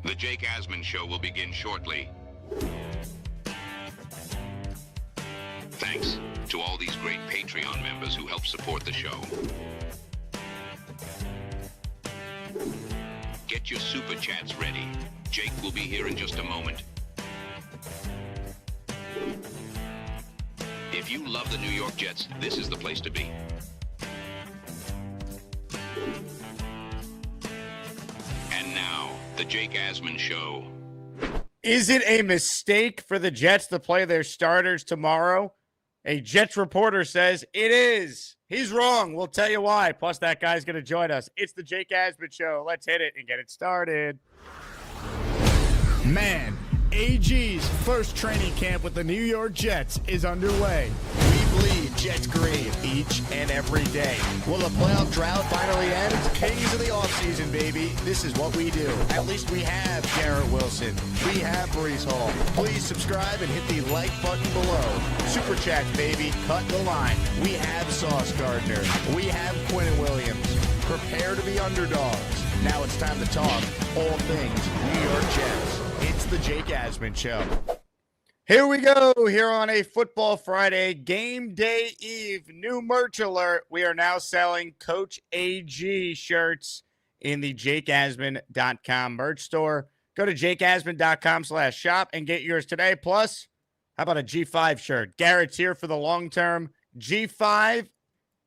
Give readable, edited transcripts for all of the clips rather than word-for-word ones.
The Jake Asman Show will begin shortly. Thanks to all these great Patreon members who help support the show. Get your SuperChats ready. Jake will be here in just a moment. If you love the New York Jets, this is the place to be. And now, the Jake Asman Show. Is it a mistake for the Jets to play their starters tomorrow? A Jets reporter says it is. He's wrong. We'll tell you why. Plus, that guy's going to join us. It's the Jake Asman Show. Let's hit it and get it started. Man, AG's first training camp with the New York Jets is underway. We bleed Jets green each and every day. Will the playoff drought finally end? Kings of the offseason, baby. This is what we do. At least we have Garrett Wilson. We have Breece Hall. Please subscribe and hit the like button below. Super Chats, baby. Cut the line. We have Sauce Gardner. We have Quentin Williams. Prepare to be underdogs. Now it's time to talk all things New York Jets. It's the Jake Asman Show. Here we go, here on a Football Friday, game day eve, new merch alert. We are now selling Coach AG shirts in the jakeasman.com merch store. Go to jakeasman.com/shop and get yours today. Plus, how about a G5 shirt? Garrett's here for the long term. G5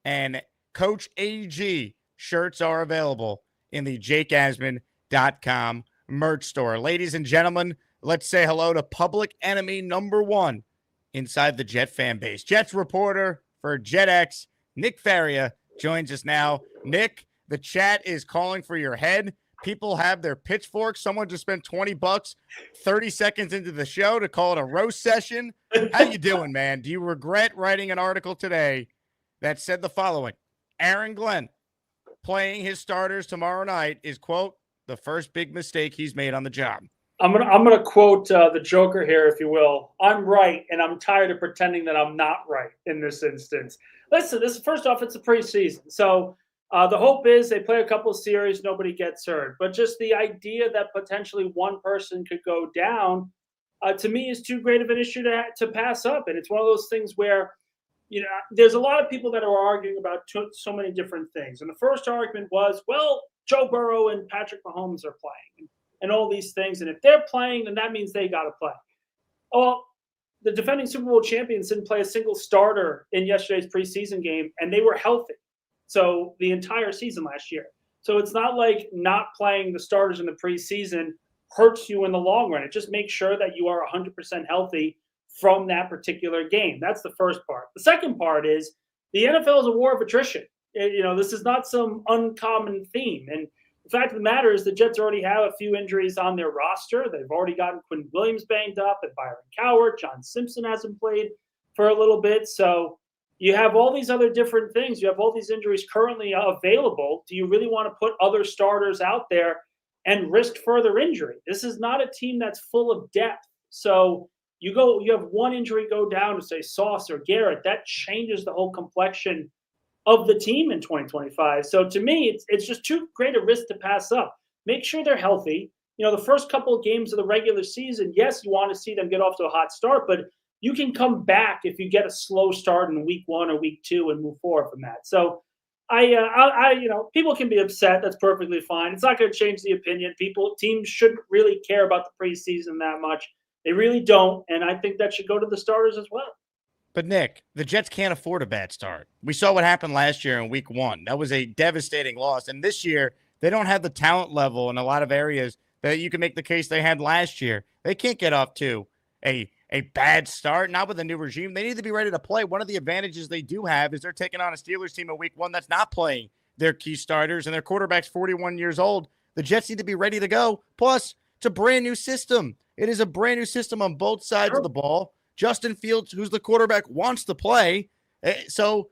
and Coach AG shirts are available in the jakeasman.com merch store. Ladies and gentlemen, let's say hello to public enemy number one inside the Jet fan base. Jets reporter for JetX, Nick Faria, joins us now. Nick, the chat is calling for your head. People have their pitchforks. Someone just spent $20 30 seconds into the show to call it a roast session. How you doing, man? Do you regret writing an article today that said the following? Aaron Glenn playing his starters tomorrow night is, quote, the first big mistake he's made on the job. I'm gonna quote the Joker here, if you will. I'm right, and I'm tired of pretending that I'm not right in this instance. Listen, first off, it's a preseason, so the hope is they play a couple of series, nobody gets hurt. But just the idea that potentially one person could go down, to me, is too great of an issue to pass up. And it's one of those things where, there's a lot of people that are arguing about so many different things. And the first argument was, well, Joe Burrow and Patrick Mahomes are playing. And all these things. And if they're playing, then that means they got to play. Oh, the defending Super Bowl champions didn't play a single starter in yesterday's preseason game, and they were healthy. So the entire season last year. So it's not like not playing the starters in the preseason hurts you in the long run. It just makes sure that you are 100% healthy from that particular game. That's the first part. The second part is the NFL is a war of attrition. This is not some uncommon theme. And the fact of the matter is the Jets already have a few injuries on their roster. They've already gotten Quinn Williams banged up and Byron Cowart. John Simpson hasn't played for a little bit. So you have all these other different things. You have all these injuries currently available. Do you really want to put other starters out there and risk further injury? This is not a team that's full of depth. So you have one injury go down to, say, Sauce or Garrett. That changes the whole complexion of the team in 2025. So to me, it's just too great a risk to pass up. Make sure they're healthy. The first couple of games of the regular season, yes, you want to see them get off to a hot start, but you can come back if you get a slow start in week 1 or week 2 and move forward from that. So people can be upset. That's perfectly fine. It's not going to change the opinion. Teams shouldn't really care about the preseason that much. They really don't. And I think that should go to the starters as well. But, Nick, the Jets can't afford a bad start. We saw what happened last year in week 1. That was a devastating loss. And this year, they don't have the talent level in a lot of areas that you can make the case they had last year. They can't get off to a bad start, not with a new regime. They need to be ready to play. One of the advantages they do have is they're taking on a Steelers team in week 1 that's not playing their key starters, and their quarterback's 41 years old. The Jets need to be ready to go. Plus, it's a brand-new system. It is a brand-new system on both sides of the ball. Justin Fields, who's the quarterback, wants to play. So,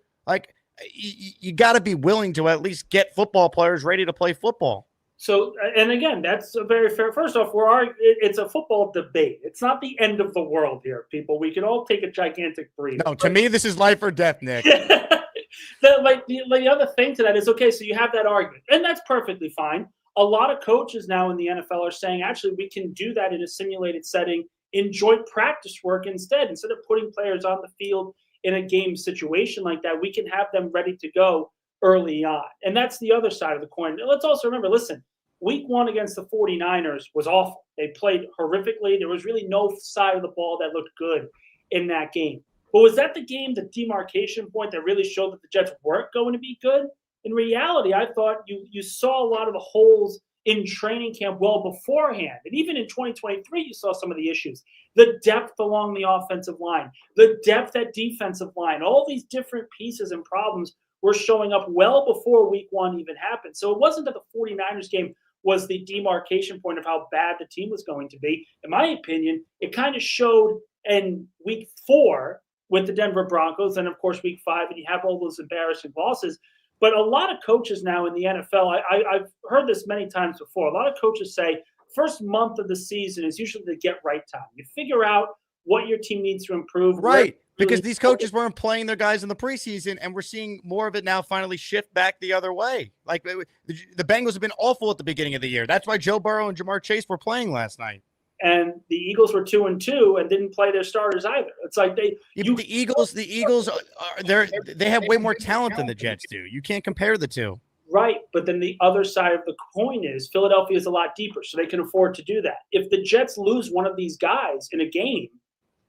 you got to be willing to at least get football players ready to play football. So, and again, that's a very fair. First off, it's a football debate. It's not the end of the world here, people. We can all take a gigantic breather. No, to me, this is life or death, Nick. The other thing to that is, okay, so you have that argument, and that's perfectly fine. a lot of coaches now in the NFL are saying, actually, we can do that in a simulated setting in joint practice work instead. Instead of putting players on the field in a game situation like that, we can have them ready to go early on. And that's the other side of the coin. Let's also remember, listen, week 1 against the 49ers was awful. They played horrifically. There was really no side of the ball that looked good in that game. But was that the game, the demarcation point that really showed that the Jets weren't going to be good? In reality, I thought you saw a lot of the holes in training camp well beforehand. And even in 2023, you saw some of the issues. The depth along the offensive line, the depth at defensive line, all these different pieces and problems were showing up well before week 1 even happened. So it wasn't that the 49ers game was the demarcation point of how bad the team was going to be. In my opinion, it kind of showed in week 4 with the Denver Broncos, and of course week 5, and you have all those embarrassing losses. But a lot of coaches now in the NFL, I've heard this many times before, a lot of coaches say first month of the season is usually the get right time. You figure out what your team needs to improve. Right, because these coaches weren't playing their guys in the preseason, and we're seeing more of it now finally shift back the other way. Like the Bengals have been awful at the beginning of the year. That's why Joe Burrow and Jamar Chase were playing last night. And the Eagles were 2-2 and didn't play their starters either. It's like the Eagles they have way more talent than the Jets do. You can't compare the two. Right, but then the other side of the coin is Philadelphia is a lot deeper, so they can afford to do that. If the Jets lose one of these guys in a game,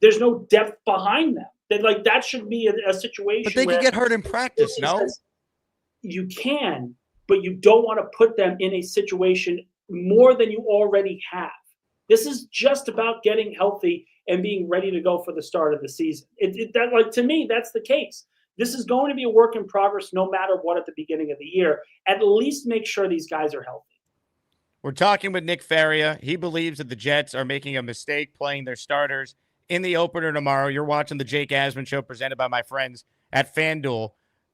there's no depth behind them. That should be a situation. But they can get hurt in practice, no? You can, but you don't want to put them in a situation more than you already have. This is just about getting healthy and being ready to go for the start of the season. To me, that's the case. This is going to be a work in progress no matter what at the beginning of the year. At least make sure these guys are healthy. We're talking with Nick Faria. He believes that the Jets are making a mistake playing their starters in the opener tomorrow. You're watching the Jake Asman Show presented by my friends at FanDuel.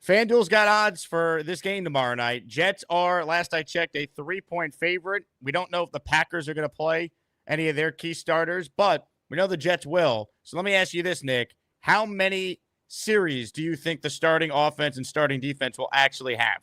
FanDuel's got odds for this game tomorrow night. Jets are, last I checked, a 3-point favorite. We don't know if the Packers are going to play any of their key starters, but we know the Jets will. So let me ask you this, Nick. How many series do you think the starting offense and starting defense will actually have?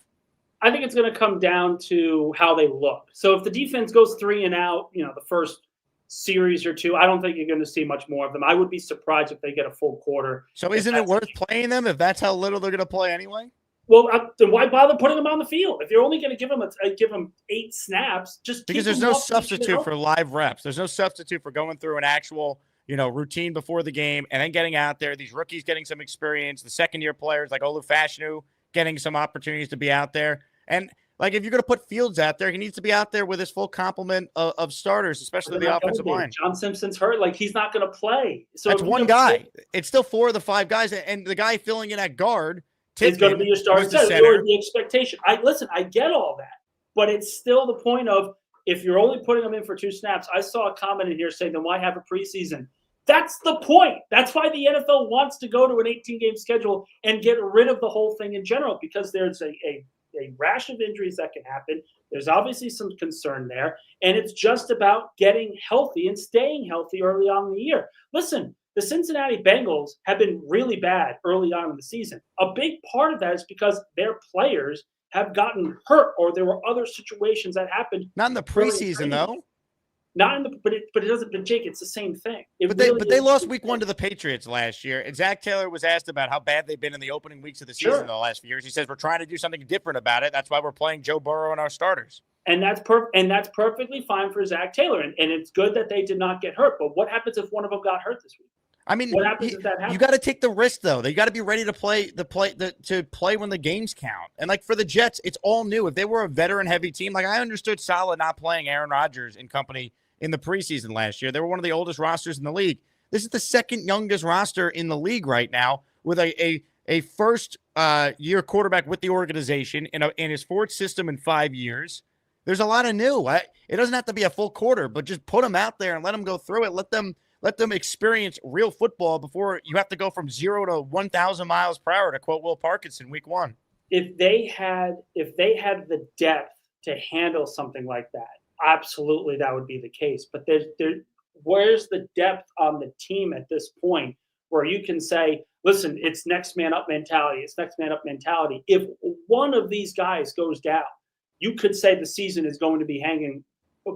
I think it's going to come down to how they look. So if the defense goes 3 and out, the first series or 2, I don't think you're going to see much more of them. I would be surprised if they get a full quarter. So isn't it worth playing them if that's how little they're going to play anyway? Well, then why bother putting them on the field? If you're only going to give them 8 snaps, just because there's no substitute for live reps. There's no substitute for going through an actual, routine before the game and then getting out there. These rookies getting some experience. The second-year players like Olu Fashanu getting some opportunities to be out there. And if you're going to put Fields out there, he needs to be out there with his full complement of starters, especially the offensive line. John Simpson's hurt. He's not going to play. So that's one guy. It's still 4 of the 5 guys, and the guy filling in at guard. It's going to be your starting center. The expectation. I get all that, but it's still the point of if you're only putting them in for 2 snaps. I saw a comment in here saying, then why have a preseason? That's the point. That's why the NFL wants to go to an 18-game schedule and get rid of the whole thing in general, because there's a rash of injuries that can happen. There's obviously some concern there, and it's just about getting healthy and staying healthy early on in the year. Listen, the Cincinnati Bengals have been really bad early on in the season. A big part of that is because their players have gotten hurt, or there were other situations that happened. Not in the preseason, though. Not in the, but it doesn't. But Jake, it's the same thing. They lost week 1 to the Patriots last year, and Zach Taylor was asked about how bad they've been in the opening weeks of the season in the last few years. He says we're trying to do something different about it. That's why we're playing Joe Burrow and our starters. And that's perfectly fine for Zach Taylor, and it's good that they did not get hurt. But what happens if one of them got hurt this week? I mean, what happens if that happens? You got to take the risk, though. They got to be ready to play when the games count. And for the Jets, it's all new. If they were a veteran-heavy team, I understood Saleh not playing Aaron Rodgers and company in the preseason last year. They were one of the oldest rosters in the league. This is the second youngest roster in the league right now, with a first year quarterback with the organization in his 4th system in 5 years. There's a lot of new. It doesn't have to be a full quarter, but just put them out there and let them go through it. Let them experience real football before you have to go from 0 to 1,000 miles per hour, to quote Will Parkinson, week 1. If they had the depth to handle something like that, absolutely that would be the case. But where's the depth on the team at this point where you can say, listen, it's next man up mentality. It's next man up mentality. If one of these guys goes down, you could say the season is going to be hanging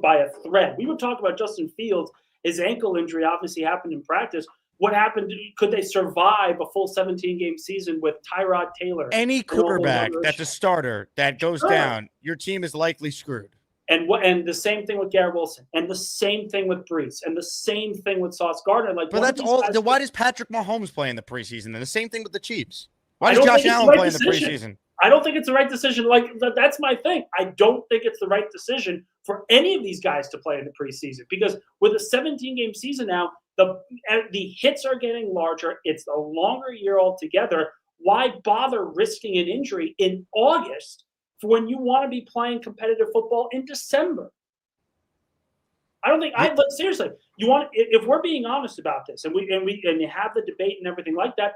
by a thread. We were talking about Justin Fields. His ankle injury obviously happened in practice. What happened? Could they survive a full 17-game season with Tyrod Taylor? Any quarterback that's a starter that goes down, your team is likely screwed. And the same thing with Garrett Wilson, and the same thing with Brees, and the same thing with Sauce Gardner. But that's all. Why does Patrick Mahomes play in the preseason? And the same thing with the Chiefs. Why does Josh Allen play in the preseason? I don't think it's the right decision. Like, that's my thing. I don't think it's the right decision for any of these guys to play in the preseason, because with a 17-game season now, the hits are getting larger. It's a longer year altogether. Why bother risking an injury in August for when you want to be playing competitive football in December? I don't think seriously, you want, if we're being honest about this, and you have the debate and everything like that,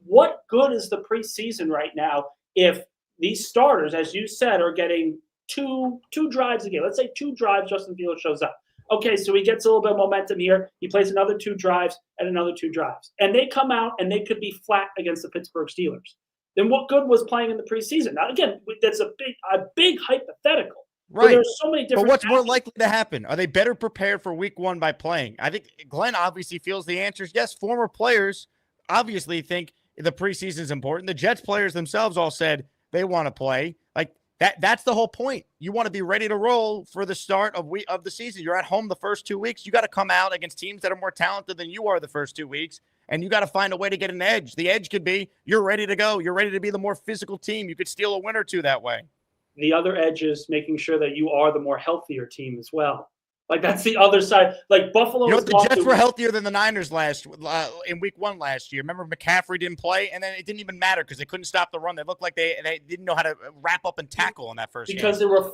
what good is the preseason right now if these starters, as you said, are getting two drives a game? Let's say 2 drives, Justin Fields shows up. Okay, so he gets a little bit of momentum here. He plays another 2 drives and another 2 drives. And they come out and they could be flat against the Pittsburgh Steelers. Then what good was playing in the preseason? Now, again, that's a big hypothetical. Right. There's so many different. But what's more likely to happen? Are they better prepared for week 1 by playing? I think Glenn obviously feels the answer is yes. Former players obviously think the preseason is important. The Jets players themselves all said they want to play. Like that's the whole point. You want to be ready to roll for the start of the season. You're at home the first 2 weeks. You got to come out against teams that are more talented than you are the first 2 weeks, and you got to find a way to get an edge. The edge could be you're ready to go. You're ready to be the more physical team. You could steal a win or 2 that way. The other edge is making sure that you are the more healthier team as well. Like, that's the other side. Like, Buffalo. You know, the Jets were healthier than the Niners in week 1 last year. Remember, McCaffrey didn't play, and then it didn't even matter because they couldn't stop the run. They looked like they didn't know how to wrap up and tackle in that first game. Because there were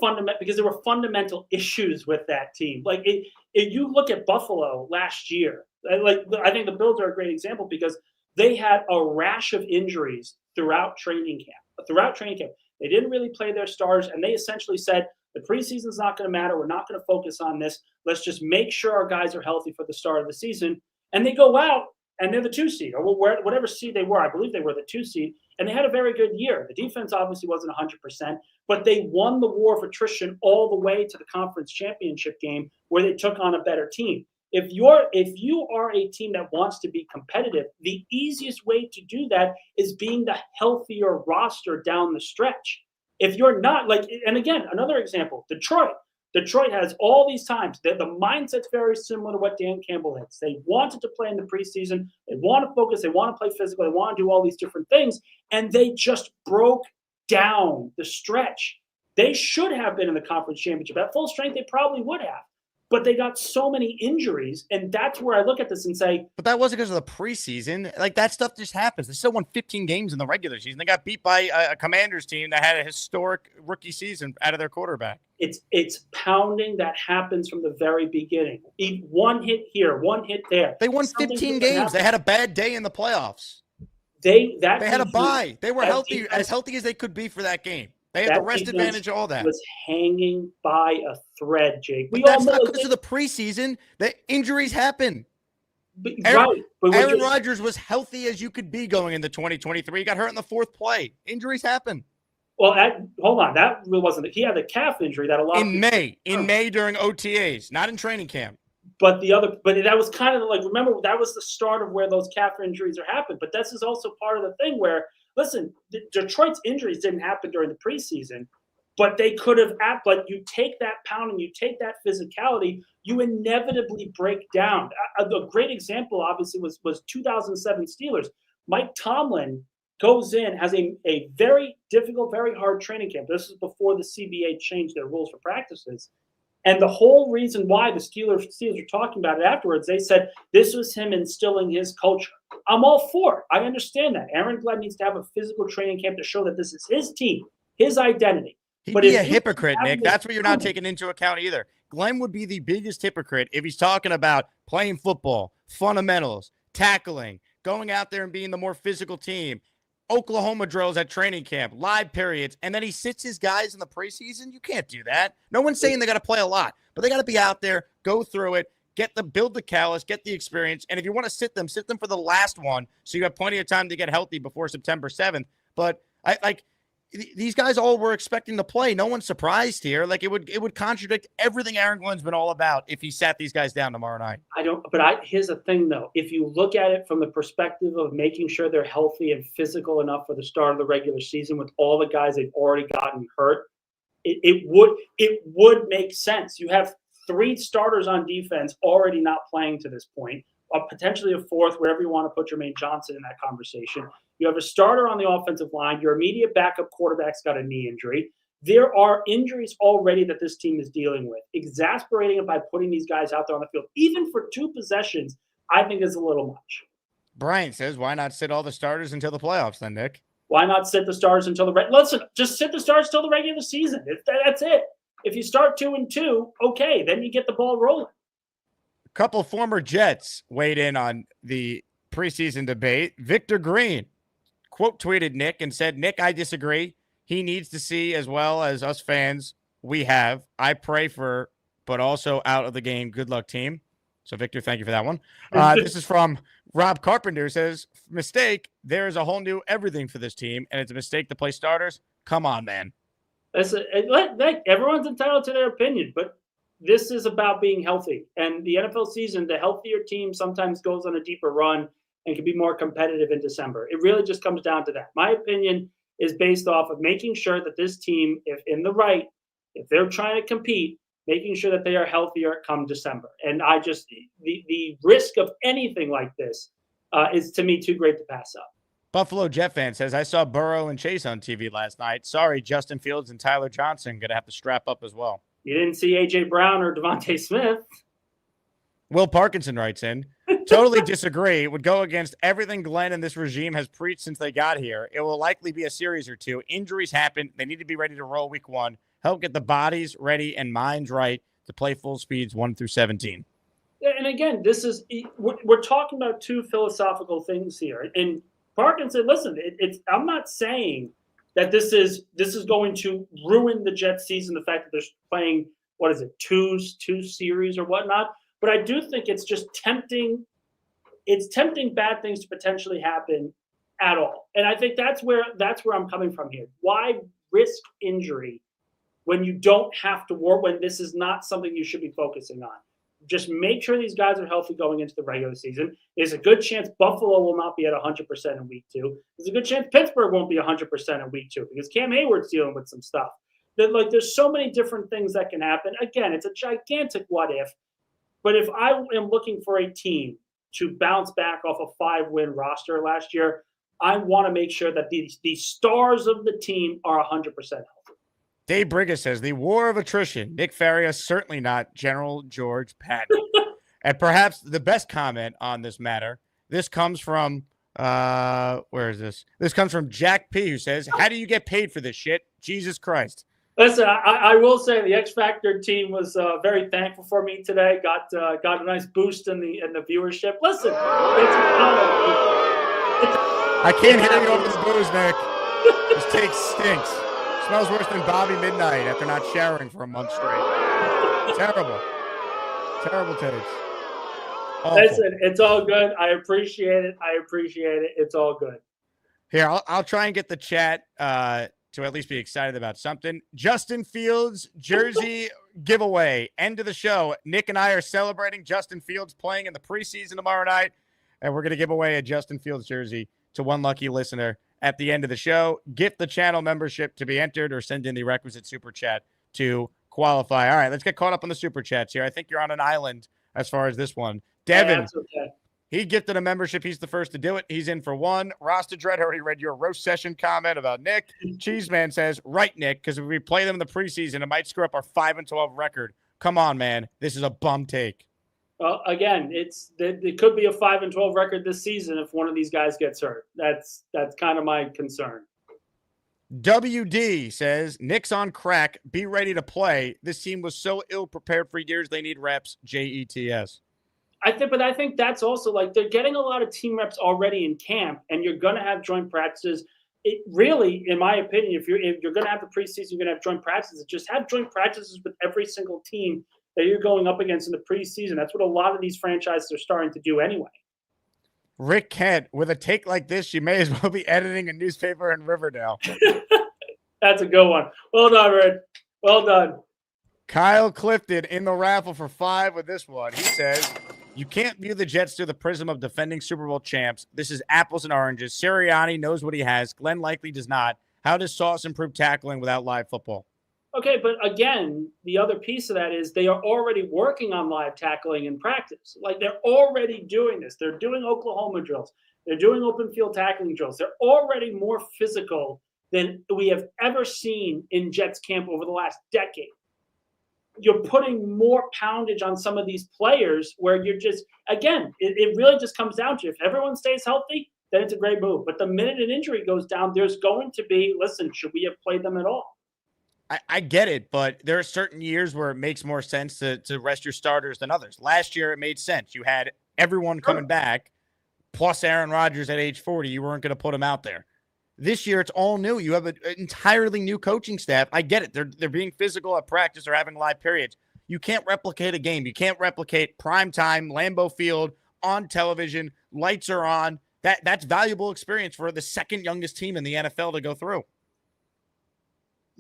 fundamental issues with that team. Like, if you look at Buffalo last year, like, I think the Bills are a great example because they had a rash of injuries throughout training camp. They didn't really play their stars, and they essentially said, the preseason's not going to matter. We're not going to focus on this. Let's just make sure our guys are healthy for the start of the season. And they go out, and they're the 2 seed, or whatever seed they were. I believe they were the 2 seed, and they had a very good year. The defense obviously wasn't 100%, but they won the war of attrition all the way to the conference championship game where they took on a better team. If you are a team that wants to be competitive, the easiest way to do that is being the healthier roster down the stretch. If you're not, like, and again, another example, Detroit has all these times. The mindset's very similar to what Dan Campbell has. They wanted to play in the preseason. They want to focus. They want to play physical. They want to do all these different things. And they just broke down the stretch. They should have been in the conference championship. At full strength, they probably would have. But they got so many injuries, and that's where I look at this and say. But that wasn't because of the preseason. Like, that stuff just happens. They still won 15 games in the regular season. They got beat by a Commanders team that had a historic rookie season out of their quarterback. It's pounding that happens from the very beginning. One hit here, one hit there. They won 15 games. They had a bad day in the playoffs. They had a bye. They were healthy, as healthy as they could be for that game. They had the rest advantage, all that. Was hanging by a thread, Jake. But that's not because of the preseason. The injuries happen. Aaron Rodgers was healthy as you could be going into 2023. He got hurt in the 4th play. Injuries happen. Well, hold on. That really wasn't. He had a calf injury that a lot in May during OTAs, not in training camp. But that was kind of like, remember, that was the start of where those calf injuries are happening. But this is also part of the thing where, listen, Detroit's injuries didn't happen during the preseason, but they could have. Like, you take that pound and you take that physicality, you inevitably break down. A great example, obviously, was 2007 Steelers. Mike Tomlin goes in, has a very difficult, very hard training camp. This is before the CBA changed their rules for practices. And the whole reason why the Steelers were talking about it afterwards, they said this was him instilling his culture. I'm all for it. I understand that. Aaron Glenn needs to have a physical training camp to show that this is his team, his identity. He'd be a hypocrite, Nick. That's what you're not taking into account either. Glenn would be the biggest hypocrite if he's talking about playing football, fundamentals, tackling, going out there and being the more physical team, Oklahoma drills at training camp, live periods, and then he sits his guys in the preseason. You can't do that. No one's saying they got to play a lot, but they got to be out there, go through it, build the callus, get the experience. And if you want to sit them for the last one, so you have plenty of time to get healthy before September 7th. But these guys all were expecting to play. No one's surprised here. Like, it would contradict everything Aaron Glenn's been all about if he sat these guys down tomorrow night. Here's the thing, though. If you look at it from the perspective of making sure they're healthy and physical enough for the start of the regular season with all the guys they've already gotten hurt, it would make sense. You have 3 starters on defense already not playing to this point, potentially a 4th, wherever you want to put Jermaine Johnson in that conversation. You have a starter on the offensive line. Your immediate backup quarterback's got a knee injury. There are injuries already that this team is dealing with. Exasperating it by putting these guys out there on the field, even for 2 possessions, I think is a little much. Brian says, why not sit all the starters until the playoffs then, Nick? Why not sit the starters until just sit the starters till the regular season. That's it. If you start 2-2, okay, then you get the ball rolling. A couple former Jets weighed in on the preseason debate. Victor Green quote tweeted Nick and said, Nick, I disagree. He needs to see, as well as us fans, we have. I pray for, but also out of the game. Good luck, team. So, Victor, thank you for that one. This is from Rob Carpenter, who says, mistake, there is a whole new everything for this team, and it's a mistake to play starters. Come on, man. Everyone's entitled to their opinion, but this is about being healthy. And the NFL season, the healthier team sometimes goes on a deeper run and can be more competitive in December. It really just comes down to that. My opinion is based off of making sure that this team, if they're trying to compete, making sure that they are healthier come December. And the risk of anything like this is, to me, too great to pass up. Buffalo Jet fan says, I saw Burrow and Chase on TV last night. Sorry, Justin Fields and Tyler Johnson going to have to strap up as well. You didn't see A.J. Brown or Devontae Smith. Will Parkinson writes in, totally disagree. Would go against everything Glenn and this regime has preached since they got here. It will likely be a series or 2. Injuries happen. They need to be ready to roll week 1. Help get the bodies ready and minds right to play full speeds 1 through 17. And again, we're talking about 2 philosophical things here. And Parkinson, listen, I'm not saying that this is going to ruin the Jets season, the fact that they're playing, two series or whatnot. But I do think it's just tempting. It's tempting bad things to potentially happen at all. And I think that's where I'm coming from here. Why risk injury when you don't have to work, when this is not something you should be focusing on? Just make sure these guys are healthy going into the regular season. There's a good chance Buffalo will not be at 100% in week 2. There's a good chance Pittsburgh won't be 100% in week 2 because Cam Hayward's dealing with some stuff. There's so many different things that can happen. Again, it's a gigantic what if. But if I am looking for a team to bounce back off a 5-win roster last year, I want to make sure that the stars of the team are 100% healthy. Dave Brigga says, the war of attrition. Nick Faria, certainly not General George Patton. And perhaps the best comment on this matter, this comes from, where is this? This comes from Jack P., who says, how do you get paid for this shit? Jesus Christ. Listen, I will say the X Factor team was very thankful for me today. Got a nice boost in the viewership. Listen, I can't hear you over the booze, Nick. This take stinks. Smells worse than Bobby Midnight after not showering for a month straight. Terrible takes. Awful. Listen, it's all good. I appreciate it. It's all good. Here, I'll try and get the chat to at least be excited about something. Justin Fields jersey giveaway. End of the show. Nick and I are celebrating Justin Fields playing in the preseason tomorrow night, and we're going to give away a Justin Fields jersey to one lucky listener at the end of the show. Gift the channel membership to be entered or send in the requisite super chat to qualify. All right, let's get caught up on the super chats here. I think you're on an island as far as this one. Devin, okay. He gifted a membership. He's the first to do it. He's in for 1. Rasta Dread already read your roast session comment about Nick. Cheeseman says, right, Nick, because if we play them in the preseason, it might screw up our 5-12 record. Come on, man. This is a bum take. Well, again, it could be a 5-12 record this season if one of these guys gets hurt. That's kind of my concern. WD says, Nick's on crack. Be ready to play. This team was so ill-prepared for years. They need reps. JETS. I think that's also like they're getting a lot of team reps already in camp, and you're going to have joint practices. It really, in my opinion, if you're going to have the preseason, you're going to have joint practices. Just have joint practices with every single team that you're going up against in the preseason. That's what a lot of these franchises are starting to do anyway. Rick Kent, with a take like this, you may as well be editing a newspaper in Riverdale. That's a good one. Well done, Red. Well done. Kyle Clifton in the raffle for 5 with this one. He says, you can't view the Jets through the prism of defending Super Bowl champs. This is apples and oranges. Sirianni knows what he has. Glenn likely does not. How does Sauce improve tackling without live football? Okay, but again, the other piece of that is they are already working on live tackling in practice. Like, they're already doing this. They're doing Oklahoma drills. They're doing open field tackling drills. They're already more physical than we have ever seen in Jets camp over the last decade. You're putting more poundage on some of these players where you're just, again, it really just comes down to if everyone stays healthy, then it's a great move. But the minute an injury goes down, there's going to be, listen, should we have played them at all? I get it, but there are certain years where it makes more sense to rest your starters than others. Last year, it made sense. You had everyone coming back, plus Aaron Rodgers at age 40. You weren't going to put him out there. This year, it's all new. You have an entirely new coaching staff. I get it. They're being physical at practice or having live periods. You can't replicate a game. You can't replicate primetime, Lambeau Field, on television, lights are on. That's valuable experience for the second youngest team in the NFL to go through.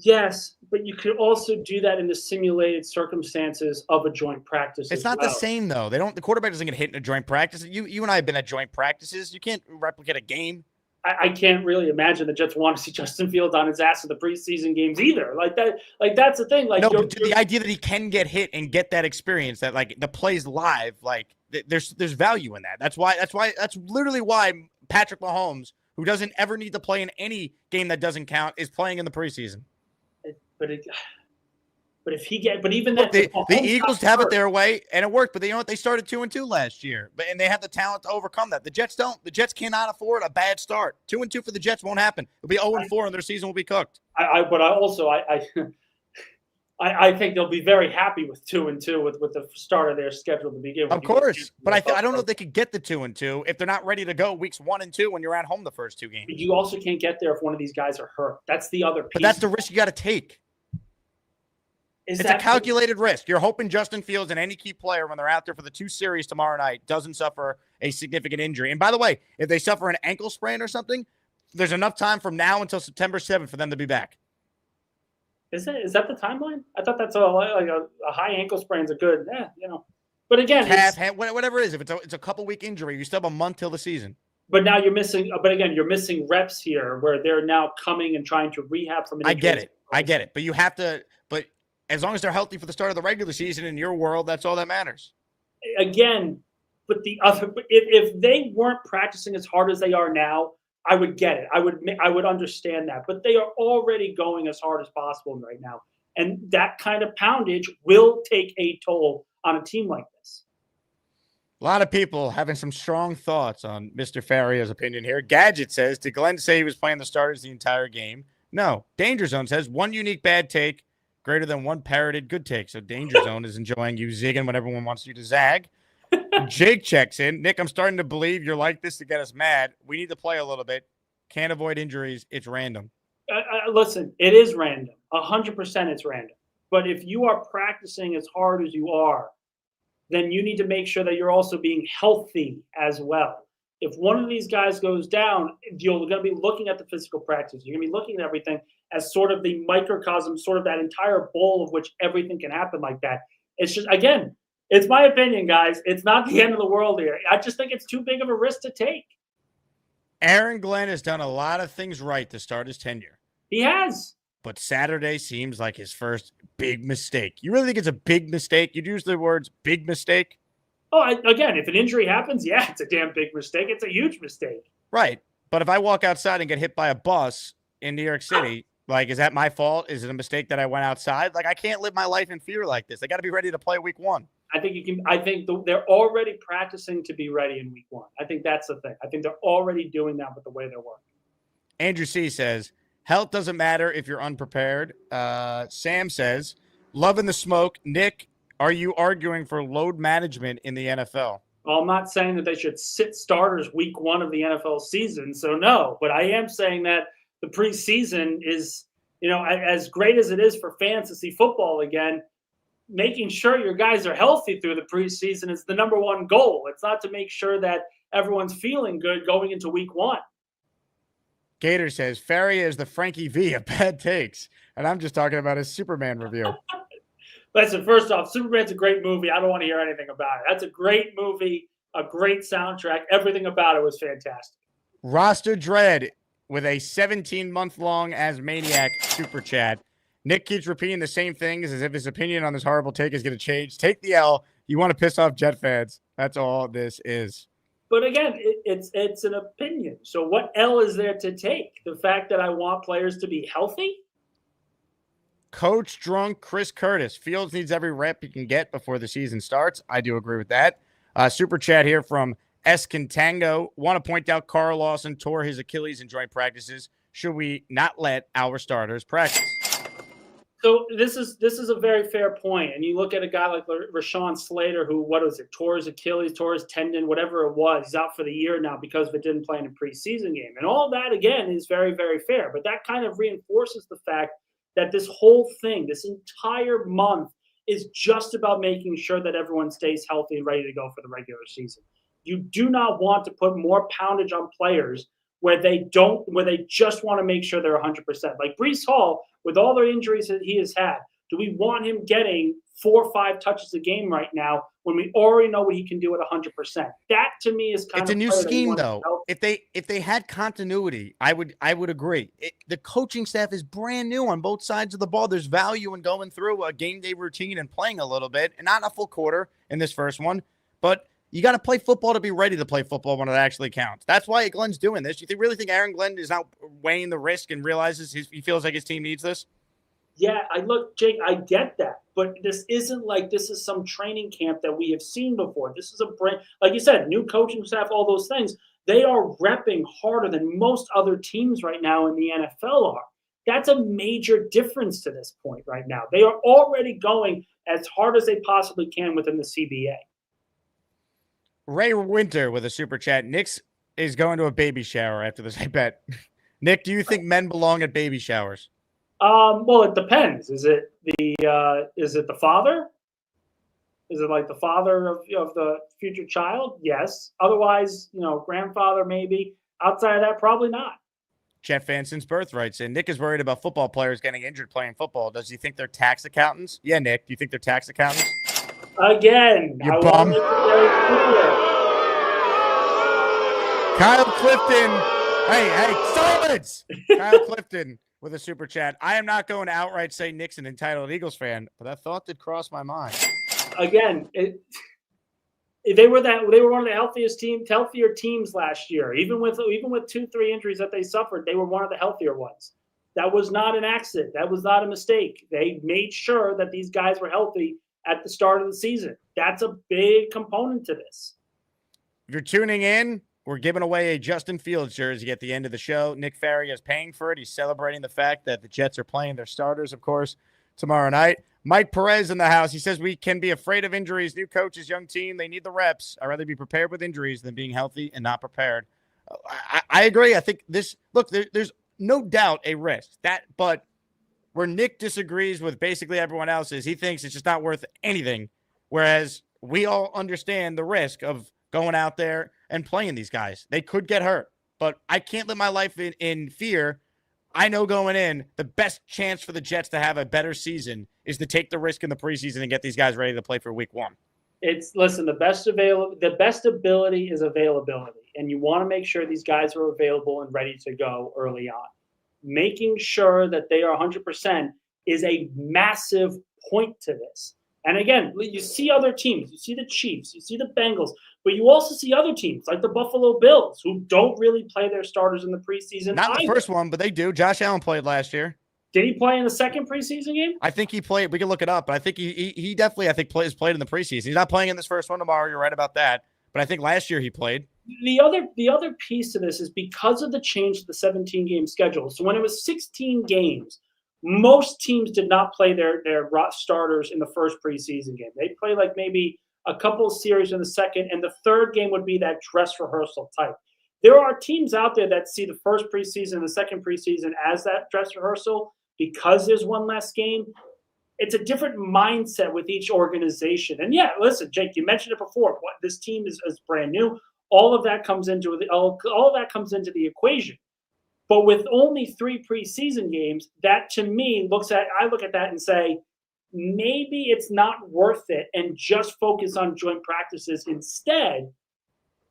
Yes, but you could also do that in the simulated circumstances of a joint practice. It's not the same, though. The quarterback doesn't get hit in a joint practice. You and I have been at joint practices. You can't replicate a game. I can't really imagine the Jets want to see Justin Fields on his ass in the preseason games either. Like that, that's the thing. Like, no, but the idea that he can get hit and get that experience, that like the plays live, like there's value in that. That's literally why Patrick Mahomes, who doesn't ever need to play in any game that doesn't count, is playing in the preseason. But even that, the Eagles have it their way, and it worked. But you know what? They started 2-2 last year, and they have the talent to overcome that. The Jets don't. The Jets cannot afford a bad start. 2-2 for the Jets won't happen. It'll be 0-4, and their season will be cooked. But I think they'll be very happy with 2-2 with the start of their schedule to begin with. Of course, but I don't know if they could get the 2-2 if they're not ready to go weeks 1 and 2 when you're at home the first 2 games. But you also can't get there if one of these guys are hurt. That's the other piece. But that's the risk you got to take. It's a calculated risk. You're hoping Justin Fields and any key player, when they're out there for the 2 series tomorrow night, doesn't suffer a significant injury. And by the way, if they suffer an ankle sprain or something, there's enough time from now until September 7th for them to be back. Is that the timeline? I thought that's a high ankle sprain is a good, But again, whatever it is, if it's a couple week injury, you still have a month till the season. But now you're missing. But again, you're missing reps here, where they're now coming and trying to rehab from an injury. I get it. But you have to. But as long as they're healthy for the start of the regular season, in your world, that's all that matters. Again, but if they weren't practicing as hard as they are now, I would get it. I would understand that. But they are already going as hard as possible right now, and that kind of poundage will take a toll on a team like this. A lot of people having some strong thoughts on Mr. Faria's opinion here. Gadget says, did Glenn say he was playing the starters the entire game? No. Danger Zone says, 1 unique bad take, greater than 1 parroted good take. So Danger Zone is enjoying you zigging when everyone wants you to zag. Jake checks in. Nick, I'm starting to believe you're like this to get us mad. We need to play a little bit. Can't avoid injuries. It's random. Listen, it is random. 100% it's random. But if you are practicing as hard as you are, then you need to make sure that you're also being healthy as well. If one of these guys goes down, you're going to be looking at the physical practice. You're going to be looking at everything as sort of the microcosm, sort of that entire bowl of which everything can happen like that. It's just, again, it's my opinion, guys. It's not the end of the world here. I just think it's too big of a risk to take. Aaron Glenn has done a lot of things right to start his tenure. He has. But Saturday seems like his first big mistake. You really think it's a big mistake? You'd use the words big mistake? Oh, again, if an injury happens, yeah, it's a damn big mistake. It's a huge mistake. Right. But if I walk outside and get hit by a bus in New York City, like, is that my fault? Is it a mistake that I went outside? Like, I can't live my life in fear like this. I got to be ready to play week 1. I think they're already practicing to be ready in week 1. I think that's the thing. I think they're already doing that with the way they're working. Andrew C. says, health doesn't matter if you're unprepared. Sam says, loving the smoke. Nick, are you arguing for load management in the NFL? Well, I'm not saying that they should sit starters week 1 of the NFL season, so no. But I am saying that the preseason is, as great as it is for fans to see football again, making sure your guys are healthy through the preseason is the number 1 goal. It's not to make sure that everyone's feeling good going into week 1. Gator says, Faria is the Frankie V of bad takes. And I'm just talking about his Superman review. Listen, first off, Superman's a great movie. I don't want to hear anything about it. That's a great movie, a great soundtrack. Everything about it was fantastic. Roster Dread with a 17-month-long as Maniac super chat. Nick keeps repeating the same things as if his opinion on this horrible take is going to change. Take the L. You want to piss off Jet fans. That's all this is. But again, it's an opinion. So what L is there to take? The fact that I want players to be healthy? Coach Drunk Chris Curtis. Fields needs every rep he can get before the season starts. I do agree with that. Super chat here from S. Contango. Want to point out Carl Lawson tore his Achilles in joint practices. Should we not let our starters practice? So this is a very fair point. And you look at a guy like Rashawn Slater, who, tore his Achilles, tore his tendon, whatever it was. He's out for the year now because of it didn't play in a preseason game. And all that, again, is very, very fair. But that kind of reinforces the fact that this whole thing, this entire month, is just about making sure that everyone stays healthy and ready to go for the regular season. You do not want to put more poundage on players where they just want to make sure they're 100%. Like Breece Hall, with all the injuries that he has had, do we want him getting 4 or 5 touches a game right now when we already know what he can do at 100%? That to me is kind of a new scheme, though. If they had continuity, I would agree. The coaching staff is brand new on both sides of the ball. There's value in going through a game day routine and playing a little bit, and not a full quarter in this first one, but you got to play football to be ready to play football when it actually counts. That's why Glenn's doing this. You really think Aaron Glenn is not weighing the risk and realizes he feels like his team needs this? Yeah, Jake, I get that. But this isn't like this is some training camp that we have seen before. This is a brand, like you said, new coaching staff, all those things. They are repping harder than most other teams right now in the NFL are. That's a major difference to this point right now. They are already going as hard as they possibly can within the CBA. Ray Winter with a super chat. Nick's is going to a baby shower after this, I bet. Nick, do you think men belong at baby showers? Well, it depends. Is it the father? Is it like the father of the future child? Yes. Otherwise, grandfather maybe. Outside of that, probably not. Jeff Anson's birthright said Nick is worried about football players getting injured playing football. Does he think they're tax accountants? Yeah, Nick. Do you think they're tax accountants? Again, you bum. Kyle Clifton. Hey, silence! Kyle Clifton with a super chat. I am not going to outright say Nick's an entitled Eagles fan, but that thought did cross my mind. Again, they were one of the healthier teams last year. Even with 2-3 injuries that they suffered, they were one of the healthier ones. That was not an accident. That was not a mistake. They made sure that these guys were healthy at the start of the season. That's a big component to this. If you're tuning in, we're giving away a Justin Fields jersey at the end of the show. Nick Faria is paying for it. He's celebrating the fact that the Jets are playing their starters, of course, tomorrow night. Mike Perez in the house. He says we can be afraid of injuries. New coaches, young team, they need the reps. I'd rather be prepared with injuries than being healthy and not prepared. I agree. I think there's no doubt a risk. But where Nick disagrees with basically everyone else is he thinks it's just not worth anything, whereas we all understand the risk of going out there and playing these guys. They could get hurt, but I can't live my life in fear. I know going in, the best chance for the Jets to have a better season is to take the risk in the preseason and get these guys ready to play for week 1. The best ability is availability, and you want to make sure these guys are available and ready to go early on. Making sure that they are 100% is a massive point to this. And again, you see other teams, you see the Chiefs, you see the Bengals, but you also see other teams like the Buffalo Bills who don't really play their starters in the preseason. Not the first one, but they do. Josh Allen played last year. Did he play in the second preseason game? I think he played. We can look it up, but I think he definitely, has played in the preseason. He's not playing in this first one tomorrow. You're right about that. But I think last year he played. The other piece to this is because of the change to the 17-game schedule. So when it was 16 games, most teams did not play their starters in the first preseason game. They play like maybe a couple of series in the second, and the third game would be that dress rehearsal type. There are teams out there that see the first preseason and the second preseason as that dress rehearsal because there's one less game. It's a different mindset with each organization. And yeah, listen, Jake, you mentioned it before. This team is brand new. All of that comes into the equation. But with only 3 preseason games, that to me I look at that and say, maybe it's not worth it and just focus on joint practices instead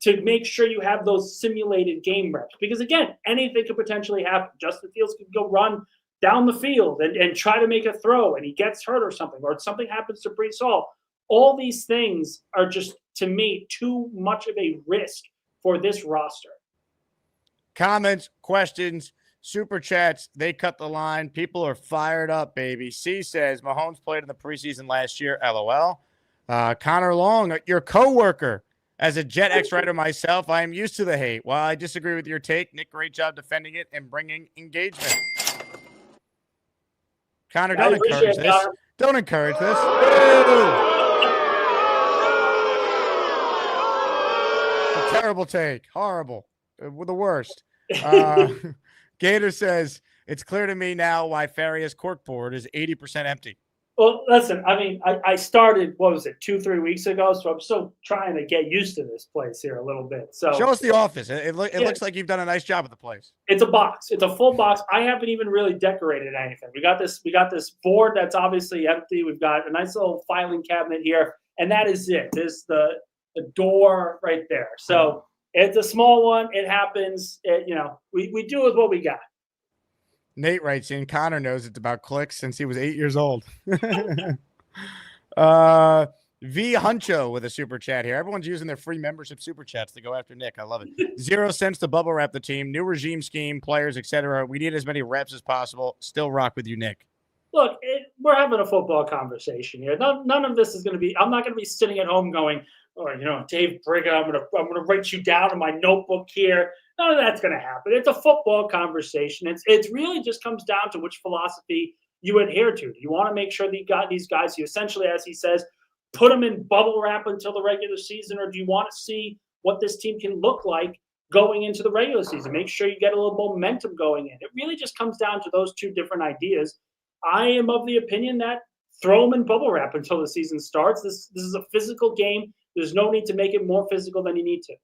to make sure you have those simulated game reps. Because again, anything could potentially happen. Justin Fields could go run down the field and try to make a throw and he gets hurt or something happens to Breece Hall. All these things are just, to me, too much of a risk for this roster. Comments, questions, super chats, they cut the line. People are fired up, baby. C says, Mahomes played in the preseason last year, LOL. Connor Long, your coworker. As a Jet X writer myself, I am used to the hate. While I disagree with your take, Nick, great job defending it and bringing engagement. Connor, don't encourage this. Connor. Don't encourage this. A terrible take. Horrible. The worst. Gator says, it's clear to me now why Faria's corkboard is 80% empty. Well, listen, I mean, I started, 2-3 weeks ago, so I'm still trying to get used to this place here a little bit. So show us the office. It looks like you've done a nice job of the place. It's a box. It's a full box. I haven't even really decorated anything. We got this board that's obviously empty. We've got a nice little filing cabinet here, and that is it. There's the door right there. So it's a small one. It happens. We do with what we got. Nate writes in, Connor knows it's about clicks since he was 8 years old. V Huncho with a super chat here. Everyone's using their free membership super chats to go after Nick. I love it. 0 cents to bubble wrap the team. New regime scheme, players, etc. We need as many reps as possible. Still rock with you, Nick. Look, we're having a football conversation here. None of this is going to be – I'm not going to be sitting at home going, Dave Brigham, I'm gonna write you down in my notebook here. None of that's going to happen. It's a football conversation. It really just comes down to which philosophy you adhere to. Do you want to make sure that you got these guys who essentially, as he says, put them in bubble wrap until the regular season, or do you want to see what this team can look like going into the regular season? Make sure you get a little momentum going in. It really just comes down to those two different ideas. I am of the opinion that throw them in bubble wrap until the season starts. This is a physical game. There's no need to make it more physical than you need to.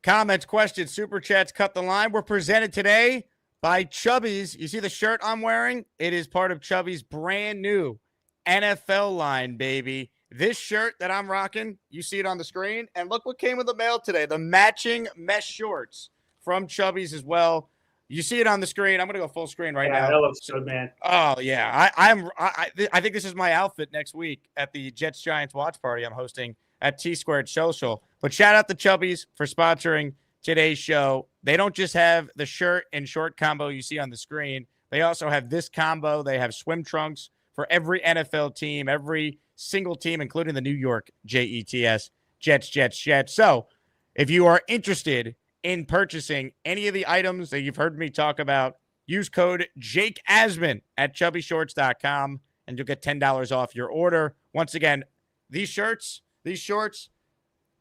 Comments, questions, super chats, cut the line. We're presented today by Chubby's. You see the shirt I'm wearing? It is part of Chubby's brand new NFL line, baby. This shirt that I'm rocking, you see it on the screen. And look what came with the mail today. The matching mesh shorts from Chubby's as well. You see it on the screen. I'm going to go full screen right now. That looks good, man. Oh, yeah. I think this is my outfit next week at the Jets-Giants watch party I'm hosting at T-Squared Social. But shout out to Chubby's for sponsoring today's show. They don't just have the shirt and short combo you see on the screen. They also have this combo. They have swim trunks for every NFL team, every single team, including the New York Jets, Jets. So if you are interested in purchasing any of the items that you've heard me talk about, use code Jake Asman at chubbyshorts.com and you'll get $10 off your order. Once again, these shorts,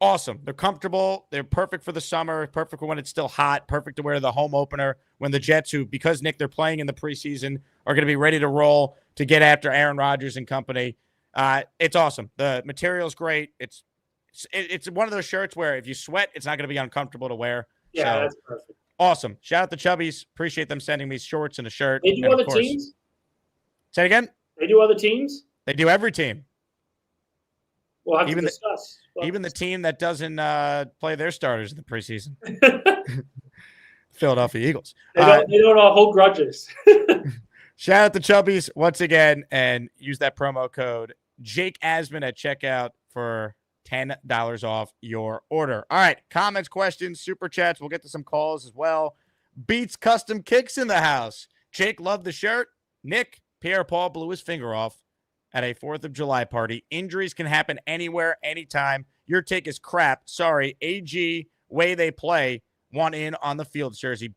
awesome. They're comfortable. They're perfect for the summer, perfect for when it's still hot, perfect to wear the home opener when the Jets, who, because, Nick, they're playing in the preseason, are going to be ready to roll to get after Aaron Rodgers and company. It's awesome. The material's great. It's one of those shirts where if you sweat, it's not going to be uncomfortable to wear. Yeah, so, that's perfect. Awesome. Shout out to Chubby's. Appreciate them sending me shorts and a shirt. They do other teams? Say it again? They do other teams? They do every team. We'll have to discuss. Even the team that doesn't play their starters in the preseason. Philadelphia Eagles. They don't hold grudges. Shout out to Chubby's once again, and use that promo code Jake Asman at checkout for $10 off your order. All right, comments, questions, super chats. We'll get to some calls as well. Beats Custom Kicks in the house. Jake loved the shirt. Nick, Pierre-Paul blew his finger off at a 4th of July party. Injuries can happen anywhere, anytime. Your take is crap. Sorry, AG, way they play, want in on the field jersey.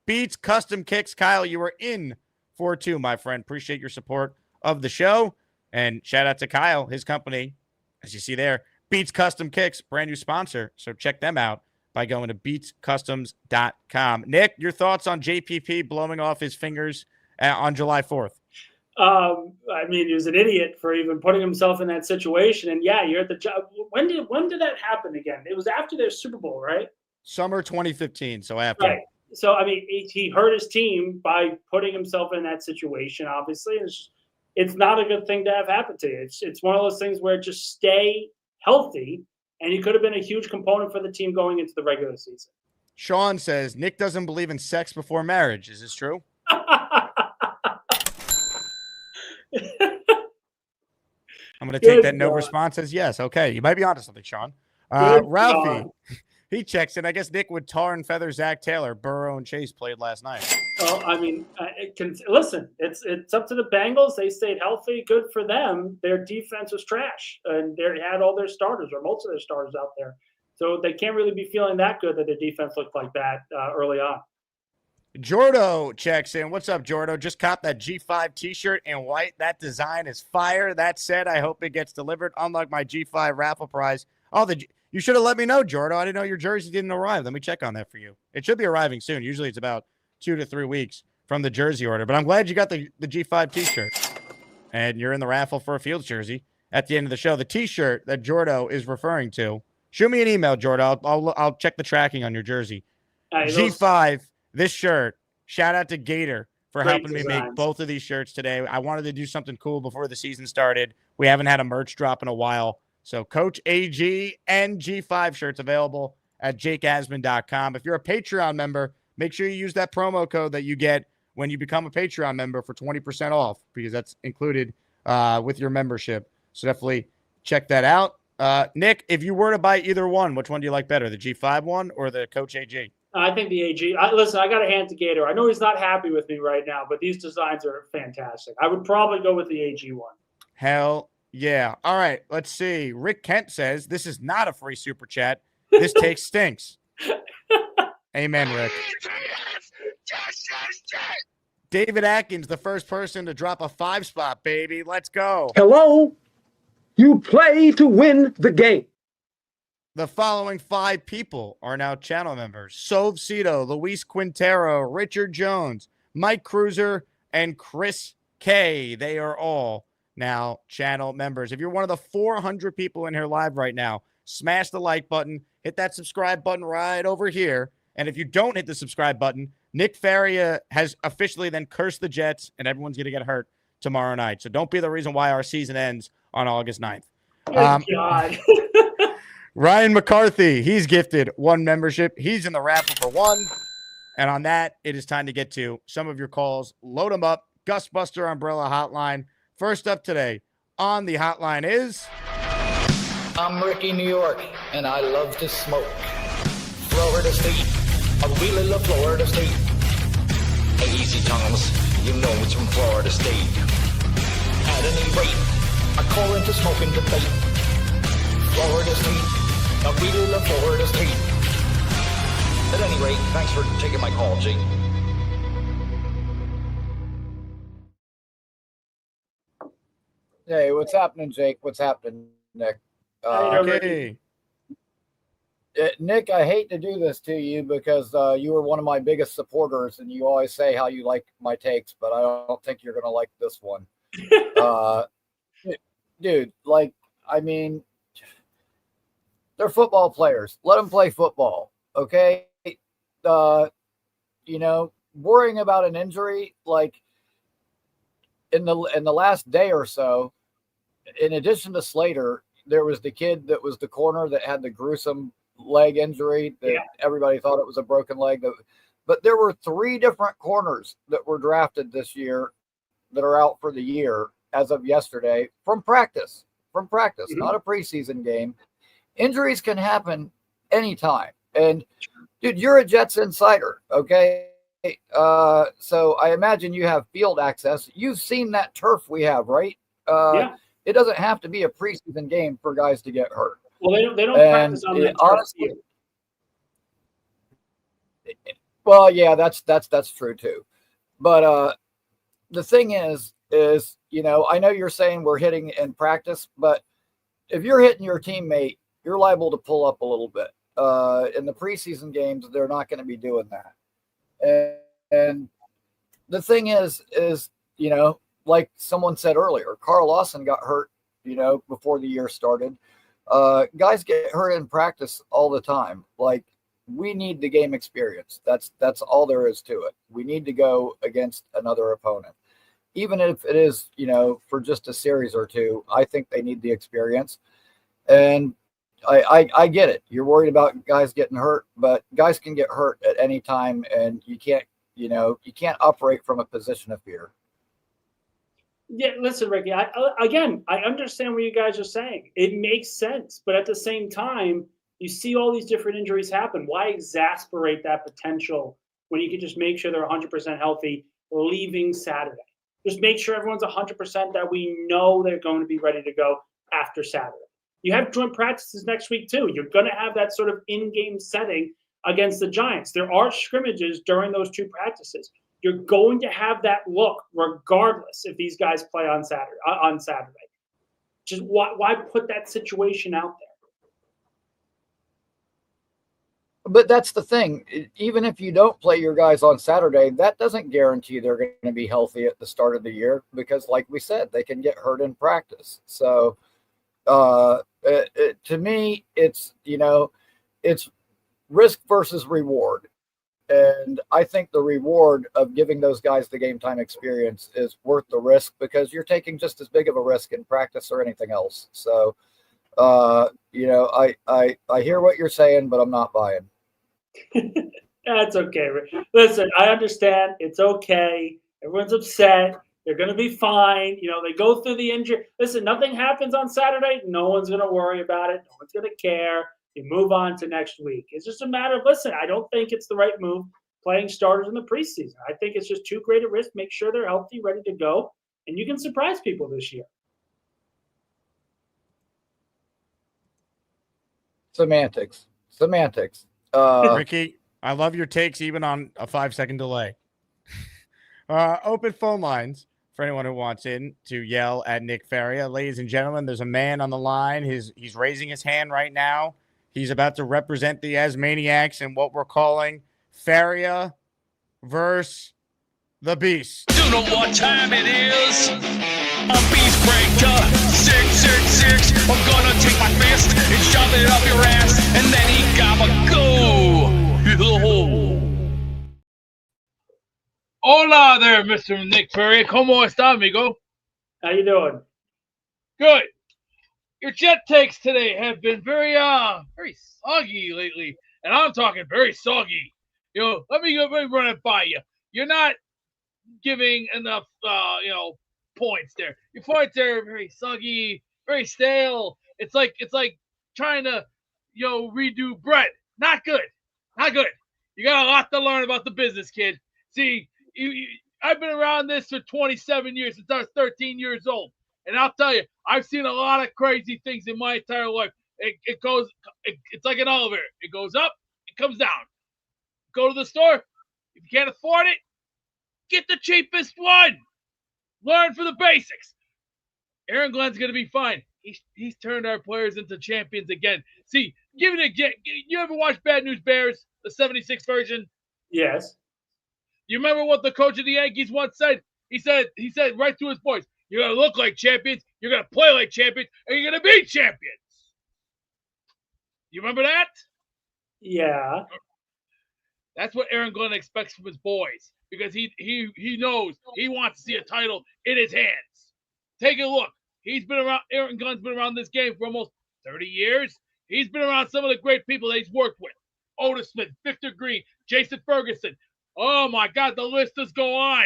Beats Custom Kicks. Kyle, you were in for 2, my friend. Appreciate your support of the show. And shout out to Kyle, his company, as you see there, Beats Custom Kicks, brand new sponsor. So check them out by going to beatscustoms.com. Nick, your thoughts on JPP blowing off his fingers on July 4th? I mean, he was an idiot for even putting himself in that situation. And yeah, you're at the job. When did that happen again? It was after their Super Bowl, right? Summer 2015. So after. Right. So, I mean, he hurt his team by putting himself in that situation, obviously. It's not a good thing to have happen to you. It's one of those things where just stay healthy, and he could have been a huge component for the team going into the regular season. Sean says, Nick doesn't believe in sex before marriage. Is this true? I'm going to take that no response as yes. Okay, you might be onto something, Sean. Ralphie, he checks in. I guess Nick would tar and feather Zach Taylor. Burrow and Chase played last night. Well, I mean, listen, it's up to the Bengals. They stayed healthy. Good for them. Their defense was trash, and they had all their starters or most of their starters out there. So they can't really be feeling that good that their defense looked like that early on. Jordo checks in. What's up, Jordo? Just cop that G5 t-shirt in white. That design is fire. That said, I hope it gets delivered. Unlike my G5 raffle prize. You should have let me know, Jordo. I didn't know your jersey didn't arrive. Let me check on that for you. It should be arriving soon. Usually it's about 2 to 3 weeks from the jersey order. But I'm glad you got the G5 t-shirt. And you're in the raffle for a Fields jersey at the end of the show. The t-shirt that Jordo is referring to, shoot me an email, Jordo. I'll check the tracking on your jersey. G5. This shirt, shout out to Gator for helping me make both of these shirts today. I wanted to do something cool before the season started. We haven't had a merch drop in a while. So Coach AG and G5 shirts available at jakeasman.com. If you're a Patreon member, make sure you use that promo code that you get when you become a Patreon member for 20% off, because that's included with your membership. So definitely check that out. Nick, if you were to buy either one, which one do you like better, the G5 one or the Coach AG? I think the AG. Listen, I got to hand to Gator. I know he's not happy with me right now, but these designs are fantastic. I would probably go with the AG one. Hell yeah. All right, let's see. Rick Kent says, this is not a free super chat. This take stinks. Amen, Rick. David Atkins, the first person to drop a 5 spot, baby. Let's go. Hello. You play to win the game. The following 5 people are now channel members: Sove Cito, Luis Quintero, Richard Jones, Mike Cruiser, and Chris K. They are all now channel members. If you're one of the 400 people in here live right now, smash the like button, hit that subscribe button right over here. And if you don't hit the subscribe button, Nick Faria has officially then cursed the Jets, and everyone's going to get hurt tomorrow night. So don't be the reason why our season ends on August 9th. God. Ryan McCarthy, he's gifted 1 membership. He's in the raffle for 1. And on that, it is time to get to some of your calls. Load them up. Gustbuster Umbrella Hotline. First up today on the hotline is... I'm Ricky, New York, and I love to smoke. Florida State. I really love Florida State. Hey, easy Thomas, you know it's from Florida State. At any rate, I call into smoking debate. Florida State. I really love Florida State. At any rate, thanks for taking my call, Jake. Hey, what's happening, Jake? What's happening, Nick? Okay. Nick, I hate to do this to you because you were one of my biggest supporters, and you always say how you like my takes, but I don't think you're going to like this one. Dude, I mean, they're football players. Let them play football, okay? Worrying about an injury, like in the last day or so, in addition to Slater, there was the kid that was the corner that had the gruesome leg injury that everybody thought it was a broken leg. But there were 3 different corners that were drafted this year that are out for the year as of yesterday from practice, not a preseason game. Injuries can happen anytime. And dude, you're a Jets insider. Okay. So I imagine you have field access. You've seen that turf we have, right? It doesn't have to be a preseason game for guys to get hurt. Well, they don't practice on that honestly. Well, yeah, that's true too. But the thing is, I know you're saying we're hitting in practice, but if you're hitting your teammate, you're liable to pull up a little bit. In the preseason games, they're not going to be doing that. And the thing is, like someone said earlier, Carl Lawson got hurt, before the year started. Guys get hurt in practice all the time. Like, we need the game experience. That's all there is to it. We need to go against another opponent. Even if it is, for just a series or two, I think they need the experience. And I get it. You're worried about guys getting hurt, but guys can get hurt at any time, and you can't operate from a position of fear. Yeah, listen, Ricky, I understand what you guys are saying. It makes sense. But at the same time, you see all these different injuries happen. Why exasperate that potential when you can just make sure they're 100% healthy leaving Saturday? Just make sure everyone's 100% that we know they're going to be ready to go after Saturday. You have joint practices next week, too. You're going to have that sort of in-game setting against the Giants. There are scrimmages during those two practices. You're going to have that look regardless if these guys play on Saturday. Just why put that situation out there? But that's the thing. Even if you don't play your guys on Saturday, that doesn't guarantee they're going to be healthy at the start of the year because, like we said, they can get hurt in practice. So to me, it's risk versus reward. And I think the reward of giving those guys the game time experience is worth the risk because you're taking just as big of a risk in practice or anything else. So, I hear what you're saying, but I'm not buying. That's okay. Listen, I understand. It's okay. Everyone's upset. They're going to be fine. They go through the injury. Listen, nothing happens on Saturday. No one's going to worry about it. No one's going to care. You move on to next week. It's just a matter of, listen, I don't think it's the right move playing starters in the preseason. I think it's just too great a risk. Make sure they're healthy, ready to go, and you can surprise people this year. Semantics. Ricky, I love your takes even on a 5-second delay. Open phone lines for anyone who wants in to yell at Nick Faria. Ladies and gentlemen, there's a man on the line. He's raising his hand right now. He's about to represent the Asmaniacs in what we're calling Faria versus the Beast. You know what time it is? A Beast Breaker 666. I'm gonna take my fist and shove it up your ass, and then he gotta go. Hola there, Mr. Nick Faria. ¿Cómo está, amigo? How you doing? Good. Your Jet takes today have been very soggy lately, and I'm talking very soggy. Let me run it by you. You're not giving enough, points there. Your points are very soggy, very stale. It's like trying to, redo bread. Not good. You got a lot to learn about the business, kid. See, I've been around this for 27 years since I was 13 years old. And I'll tell you, I've seen a lot of crazy things in my entire life. It's like an elevator. It goes up, it comes down. Go to the store. If you can't afford it, get the cheapest one. Learn for the basics. Aaron Glenn's going to be fine. He's turned our players into champions again. See, you ever watch Bad News Bears, the 76 version? Yes. You remember what the coach of the Yankees once said? He said right to his boys, you're going to look like champions, you're going to play like champions, and you're going to be champions. You remember that? Yeah. That's what Aaron Glenn expects from his boys because he knows he wants to see a title in his hands. Take a look. Aaron Glenn's been around this game for almost 30 years. He's been around some of the great people that he's worked with. Otis Smith, Victor Green, Jason Ferguson. Oh, my God, the list does go on.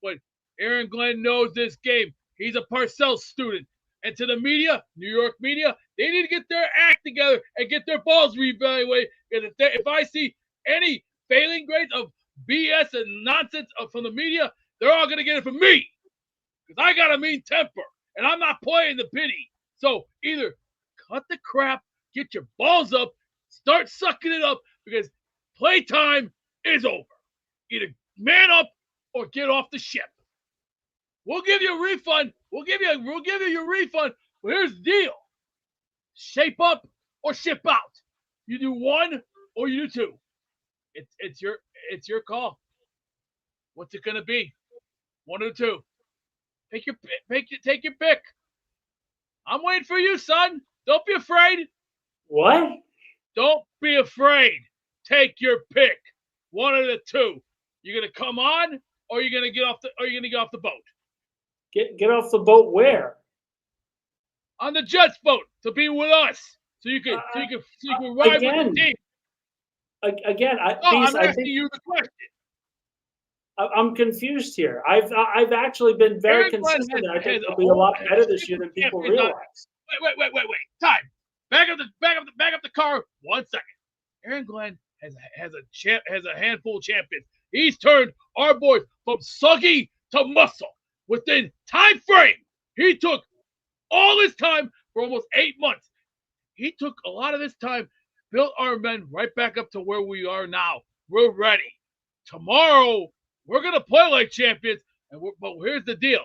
But Aaron Glenn knows this game. He's a Parcells student. And to the media, New York media, they need to get their act together and get their balls reevaluated. If I see any failing grades of BS and nonsense from the media, they're all going to get it from me. Because I got a mean temper. And I'm not playing the pity. So either cut the crap, get your balls up, start sucking it up, because playtime is over. Either man up or get off the ship. We'll give you a refund. We'll give you your refund. But here's the deal. Shape up or ship out. You do one or you do two. It's your call. What's it gonna be? One or two. Take your pick. I'm waiting for you, son. Don't be afraid. What? Don't be afraid. Take your pick. One of the two. You're gonna come on, or you're gonna get off the boat. Get off the boat where? On the Jets boat to be with us, so you can ride with the team. Again, I'm asking you the question. I'm confused here. I've actually been very consistent. I think they'll be a lot better this year than people realize. Wait. Time. Back up the car 1 second. Aaron Glenn has a handful of champions. He's turned our boys from soggy to muscle within time frame. He took all his time for almost 8 months. He took a lot of this time, built our men right back up to where we are now. We're ready. Tomorrow, we're going to play like champions, but here's the deal.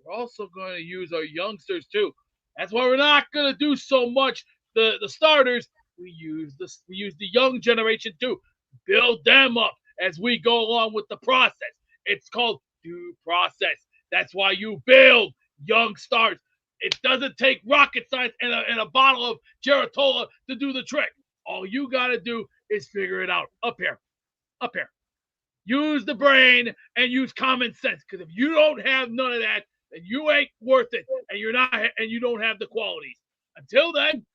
We're also going to use our youngsters, too. That's why we're not going to do so much the starters. We use the young generation, too. Build them up as we go along with the process. It's called due process. That's why you build young stars. It doesn't take rocket science and a bottle of Geratola to do the trick. All you got to do is figure it out. Up here. Use the brain and use common sense. Because if you don't have none of that, then you ain't worth it, and you don't have the qualities. Until then,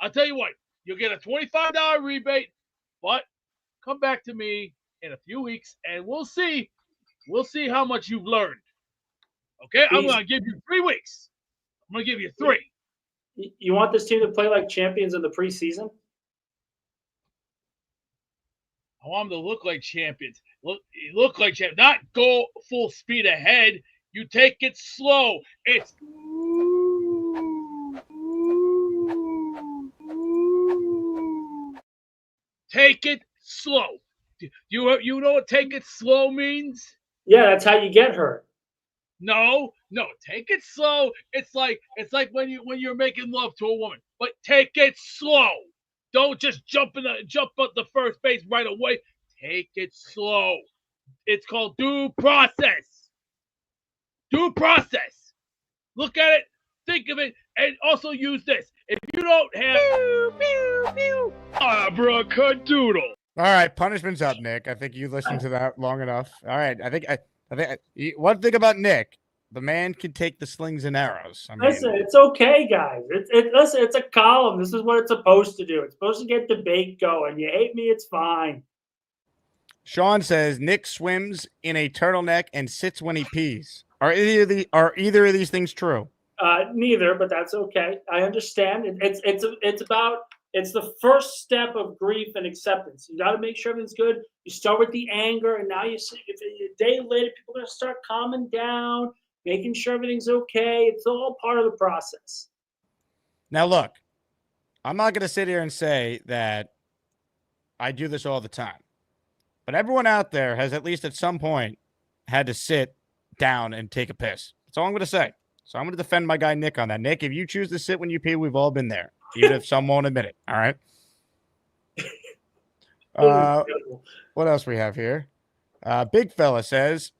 I'll tell you what. You'll get a $25 rebate, but come back to me in a few weeks, and we'll see. We'll see how much you've learned. Okay, I'm going to give you 3 weeks. I'm going to give you 3. You want this team to play like champions in the preseason? I want them to look like champions. Look like champions. Not go full speed ahead. You take it slow. It's take it slow. You know what take it slow means? Yeah, that's how you get hurt. No, take it slow. It's like when you're making love to a woman, but take it slow. Don't just jump up the first base right away. Take it slow. It's called due process. Due process. Look at it, think of it, and also use this. If you don't have abracadabra. All right, punishment's up, Nick. I think you listened to that long enough. All right, I think one thing about Nick, the man can take the slings and arrows. Listen, it's okay, guys. Listen, it's a column. This is what it's supposed to do. It's supposed to get debate going. You hate me, it's fine. Sean says Nick swims in a turtleneck and sits when he pees. Are either of these things true? Neither, but that's okay. I understand. It's the first step of grief and acceptance. You got to make sure everything's good. You start with the anger, and now if a day later, people are going to start calming down, making sure everything's okay. It's all part of the process. Now, look, I'm not going to sit here and say that I do this all the time, but everyone out there has at least at some point had to sit down and take a piss. That's all I'm going to say. So I'm going to defend my guy Nick on that. Nick, if you choose to sit when you pee, we've all been there, even if some won't admit it. All right. What else we have here? Big fella says,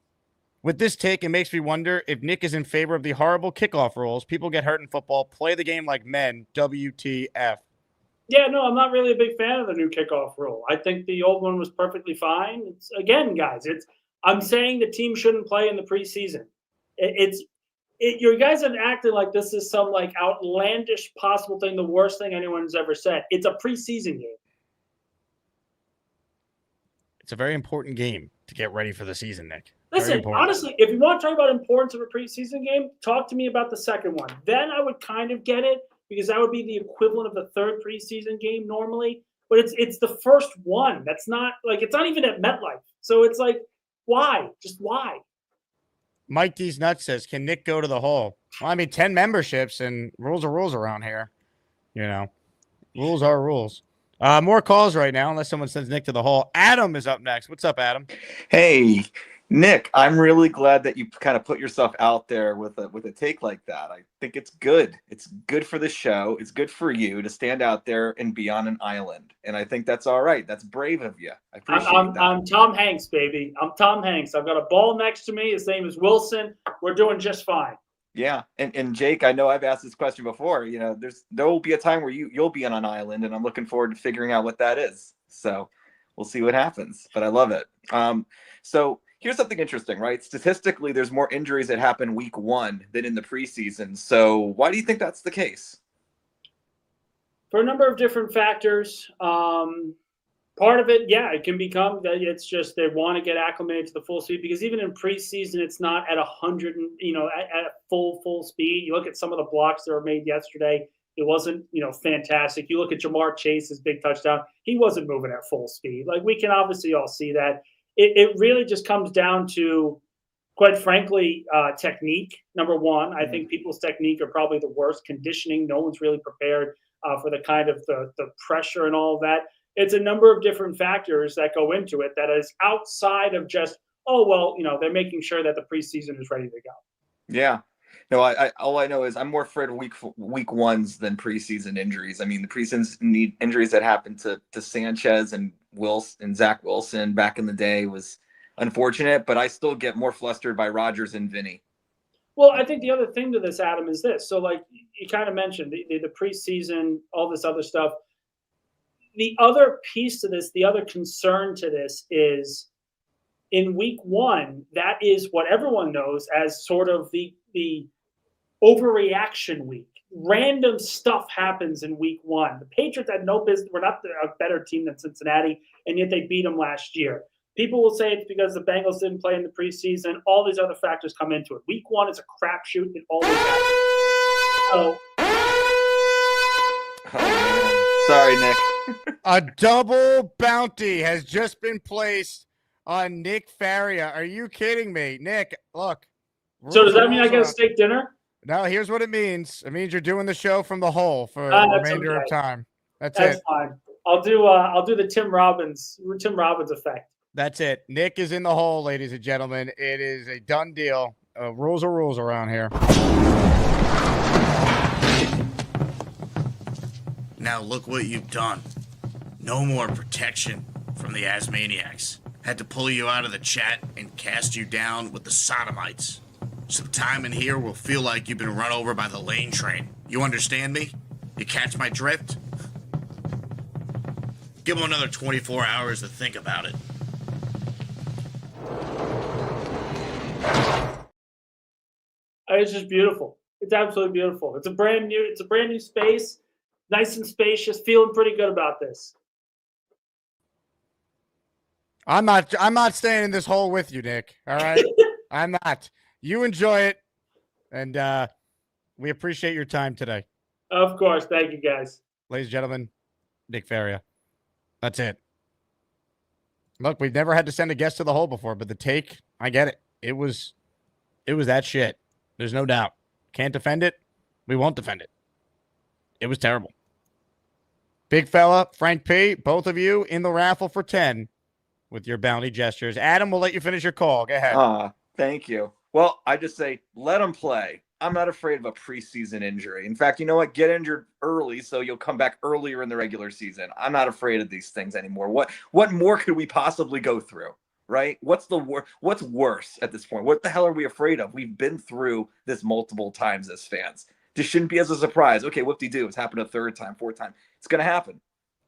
with this take, it makes me wonder if Nick is in favor of the horrible kickoff rules. People get hurt in football. Play the game like men. WTF. Yeah, no, I'm not really a big fan of the new kickoff rule. I think the old one was perfectly fine. Again, guys, I'm saying the team shouldn't play in the preseason. You guys have acted like this is some like outlandish possible thing, the worst thing anyone's ever said. It's a preseason game. It's a very important game to get ready for the season, Nick. Listen, honestly, if you want to talk about importance of a preseason game, talk to me about the second one. Then I would kind of get it because that would be the equivalent of the third preseason game normally. But it's the first one. That's not like it's not even at MetLife. So it's like, why? Just why? Mike D's Nuts says, can Nick go to the hole? Well, I mean, 10 memberships and rules are rules around here. You know, rules are rules. More calls right now, unless someone sends Nick to the hole. Adam is up next. What's up, Adam? Hey, Nick, I'm really glad that you kind of put yourself out there with a take like that. I think it's good. It's good for the show. It's good for you to stand out there and be on an island. And I think that's all right. That's brave of you. I appreciate that. I'm Tom Hanks, baby. I'm Tom Hanks. I've got a ball next to me. His name is Wilson. We're doing just fine. Yeah, and Jake, I know I've asked this question before. There will be a time where you'll be on an island, and I'm looking forward to figuring out what that is. So we'll see what happens. But I love it. So here's something interesting, right? Statistically, there's more injuries that happen week 1 than in the preseason. So why do you think that's the case? For a number of different factors. Part of it, yeah, it can become that it's just they want to get acclimated to the full speed, because even in preseason, it's not at 100, at full speed. You look at some of the blocks that were made yesterday, it wasn't, fantastic. You look at Jamar Chase's big touchdown, he wasn't moving at full speed. Like, we can obviously all see that. It really just comes down to, quite frankly, technique. Number one, I think people's technique are probably the worst. Conditioning, no one's really prepared for the kind of the pressure and all of that. It's a number of different factors that go into it that is outside of just, they're making sure that the preseason is ready to go. Yeah. No, I all I know is I'm more afraid of week ones than preseason injuries. I mean, the preseason injuries that happened to Sanchez and Zach Wilson back in the day was unfortunate, but I still get more flustered by Rodgers and Vinny. Well, I think the other thing to this, Adam, is this. So, like you kind of mentioned, the preseason, all this other stuff. The other piece to this, the other concern to this is in week 1, that is what everyone knows as sort of the overreaction week. Random stuff happens in week 1. The Patriots had no business. We're not a better team than Cincinnati, and yet they beat them last year. People will say it's because the Bengals didn't play in the preseason. All these other factors come into it. Week 1 is a crapshoot. It always happens. Sorry, Nick. A double bounty has just been placed on Nick Faria. Are you kidding me? Nick, look. So does that mean I get a steak dinner? No, here's what it means. It means you're doing the show from the hole for the remainder of time. That's it. Fine. I'll do the Tim Robbins effect. That's it. Nick is in the hole, ladies and gentlemen. It is a done deal. Rules are rules around here. Now look what you've done. No more protection from the Asmaniacs. Had to pull you out of the chat and cast you down with the sodomites. Some time in here will feel like you've been run over by the lane train. You understand me? You catch my drift? Give them another 24 hours to think about it. It's just beautiful. It's absolutely beautiful. It's a brand new space, nice and spacious. Feeling pretty good about this. I'm not staying in this hole with you, Nick. All right? I'm not. You enjoy it, and we appreciate your time today. Of course. Thank you, guys. Ladies and gentlemen, Nick Faria. That's it. Look, we've never had to send a guest to the hole before, but the take, I get it. It was that shit. There's no doubt. Can't defend it. We won't defend it. It was terrible. Big fella, Frank P., both of you in the raffle for 10 with your bounty gestures. Adam, we'll let you finish your call. Go ahead. Thank you. Well, I just say, let them play. I'm not afraid of a preseason injury. In fact, you know what? Get injured early so you'll come back earlier in the regular season. I'm not afraid of these things anymore. What more could we possibly go through, right? What's worse at this point? What the hell are we afraid of? We've been through this multiple times as fans. This shouldn't be as a surprise. Okay, whoop-de-doo. It's happened a third time, fourth time. It's going to happen.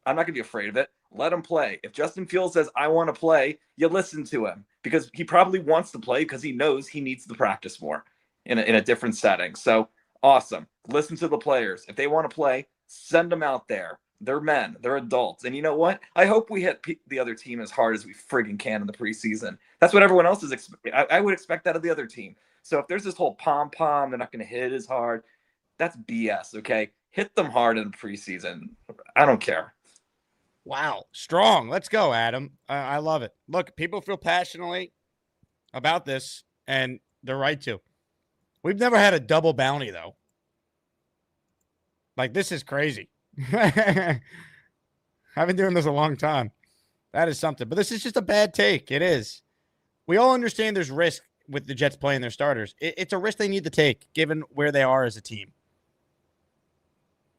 I'm not going to be afraid of it. Let him play. If Justin Fields says, I want to play, you listen to him because he probably wants to play because he knows he needs to practice more in a different setting. So awesome. Listen to the players. If they want to play, send them out there. They're men. They're adults. And you know what? I hope we hit the other team as hard as we friggin' can in the preseason. That's what everyone else is expecting. I would expect that of the other team. So if there's this whole pom-pom, they're not going to hit as hard. That's BS, okay? Hit them hard in the preseason. I don't care. Wow. Strong. Let's go, Adam. I love it. Look, people feel passionately about this, and they're right to. We've never had a double bounty, though. Like, this is crazy. I've been doing this a long time. That is something. But this is just a bad take. It is. We all understand there's risk with the Jets playing their starters. It's a risk they need to take, given where they are as a team.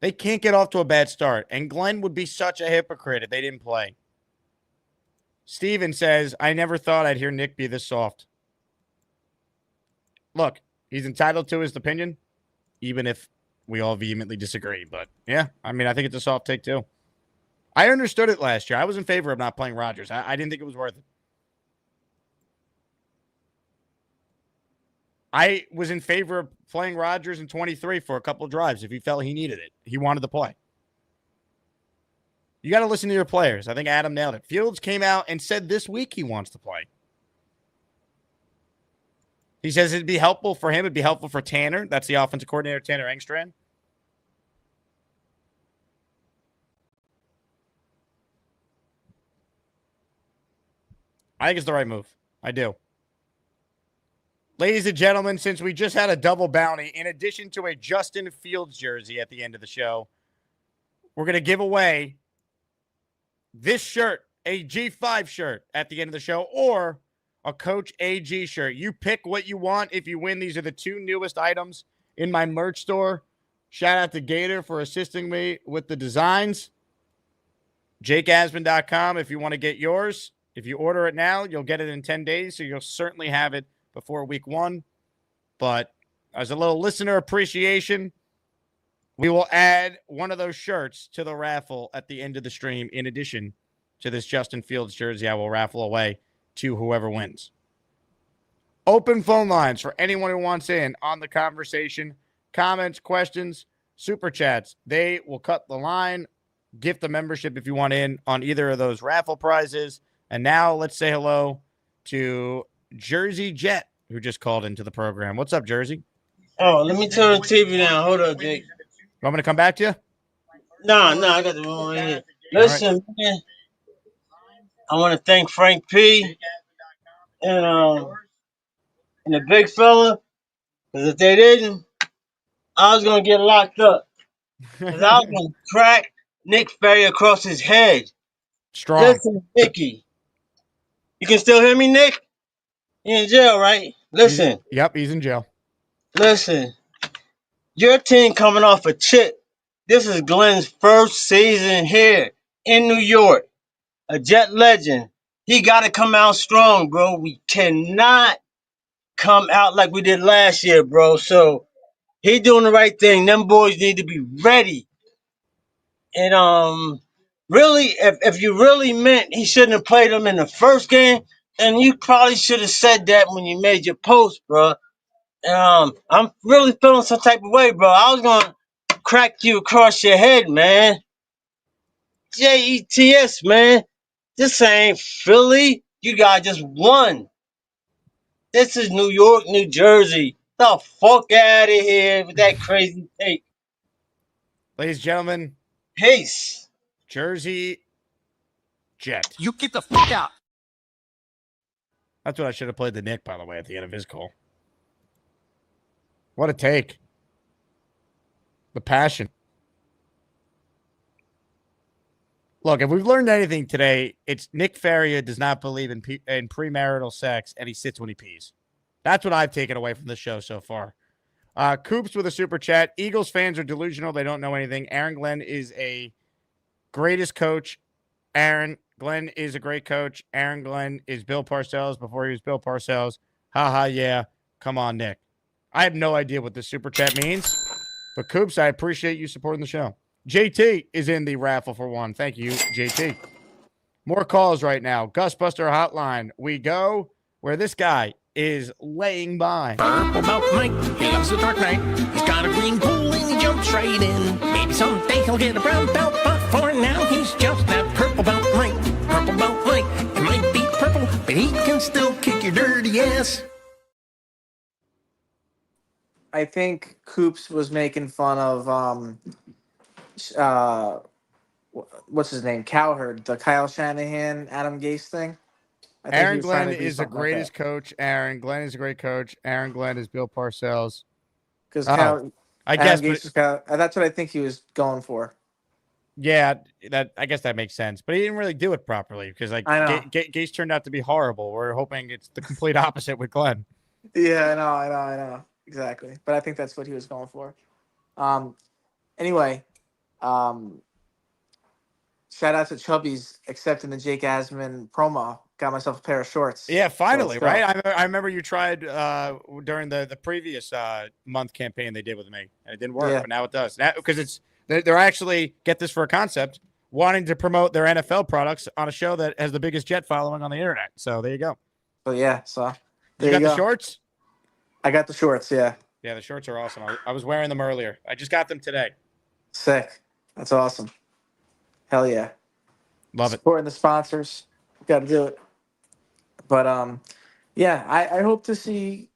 They can't get off to a bad start, and Glenn would be such a hypocrite if they didn't play. Steven says, I never thought I'd hear Nick be this soft. Look, He's entitled to his opinion, even if we all vehemently disagree. But yeah, I mean, I think it's a soft take too. I understood it last year. I was in favor of not playing Rodgers. I didn't think it was worth it. I was in favor of playing Rodgers in 23 for a couple of drives if he felt he needed it. He wanted to play. You got to listen to your players. I think Adam nailed it. Fields came out and said this week he wants to play. He says it'd be helpful for him. It'd be helpful for Tanner. That's the offensive coordinator, Tanner Engstrand. I think it's the right move. I do. Ladies and gentlemen, since we just had a double bounty, in addition to a Justin Fields jersey at the end of the show, we're going to give away this shirt, a G5 shirt at the end of the show, or a Coach AG shirt. You pick what you want if you win. These are the two newest items in my merch store. Shout out to Gator for assisting me with the designs. JakeAsman.com if you want to get yours. If you order it now, you'll get it in 10 days, so you'll certainly have it before week 1. But as a little listener appreciation, we will add one of those shirts to the raffle at the end of the stream, in addition to this Justin Fields jersey I will raffle away to whoever wins. Open phone lines for anyone who wants in on the conversation. Comments, questions, super chats. They will cut the line, gift the membership if you want in on either of those raffle prizes. And now let's say hello to Jersey Jet, who just called into the program. What's up, Jersey? Oh, let me turn the TV down. Hold up, Jake. You want me to come back to you? No, I got the wrong one here. Listen, man, I want to thank Frank P. and the big fella, because if they didn't, I was going to get locked up. Because I was going to crack Nick Faria across his head. Strong. Listen, Nicky. You can still hear me, Nick? You're in jail, right? Listen. He's in jail. Listen. Your team coming off a chip. This is Glenn's first season here in New York. A Jet legend. He got to come out strong, bro. We cannot come out like we did last year, bro. So he doing the right thing. Them boys need to be ready. And really, if you really meant he shouldn't have played them in the first game, then you probably should have said that when you made your post, bro. I'm really feeling some type of way, bro. I was gonna crack you across your head, man. JETS, man. This ain't Philly. You guys just won. This is New York, New Jersey. The fuck out of here with that crazy take. Ladies and gentlemen. Peace. Jersey Jet. You get the fuck out. That's what I should have played the Nick, by the way, at the end of his call. What a take. The passion. Look, if we've learned anything today, it's Nick Faria does not believe in premarital sex, and he sits when he pees. That's what I've taken away from the show so far. Coops with a super chat. Eagles fans are delusional. They don't know anything. Aaron Glenn is a greatest coach. Aaron Glenn is a great coach. Aaron Glenn is Bill Parcells before he was Bill Parcells. Ha, yeah. Come on, Nick. I have no idea what this super chat means, but Coops, I appreciate you supporting the show. JT is in the raffle for one. Thank you, JT. More calls right now. Gusbuster hotline. We go where this guy is laying by. Purple belt Mike, he loves the dark knight. He's got a green pool and he jumps right in. Maybe someday he'll get a brown belt, but for now he's just that purple belt Mike. Purple belt Mike. It might be purple, but he can still kick your dirty ass. I think Coops was making fun of what's his name? Cowherd, the Kyle Shanahan, Adam Gase thing. Aaron Glenn is the greatest coach. Aaron Glenn is a great coach. Aaron Glenn is Bill Parcells. Because I guess that's what I think he was going for. Yeah, I guess that makes sense. But he didn't really do it properly because Gase turned out to be horrible. We're hoping it's the complete opposite with Glenn. Yeah, I know. Exactly. But I think that's what he was going for. Anyway, shout out to Chubby's accepting the Jake Asman promo. got myself a pair of shorts. Yeah, finally, So right? I remember you tried during the previous month campaign they did with me, and it didn't work, but now it does. Now because they're actually, get this for a concept, wanting to promote their NFL products on a show that has the biggest Jet following on the internet. So there you go. So yeah, so You got the shorts? I got the shorts. Yeah. Yeah, the shorts are awesome. I was wearing them earlier. I just got them today. Sick. That's awesome. Hell yeah. Love it. Supporting the sponsors. Got to do it. But yeah, I hope to see.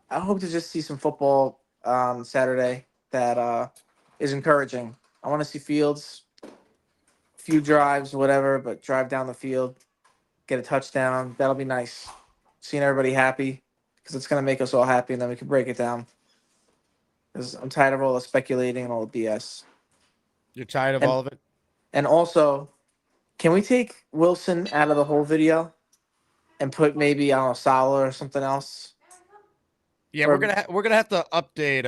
I hope to just see some football Saturday that is encouraging. I want to see Fields, few drives, whatever, but drive down the field, get a touchdown. That'll be nice. Seeing everybody happy, because it's gonna make us all happy, and then we can break it down. Because I'm tired of all the speculating and all the BS. You're tired of all of it? And also, can we take Wilson out of the whole video and put maybe, I don't know, Salah or something else? Yeah, Or- we're gonna have to update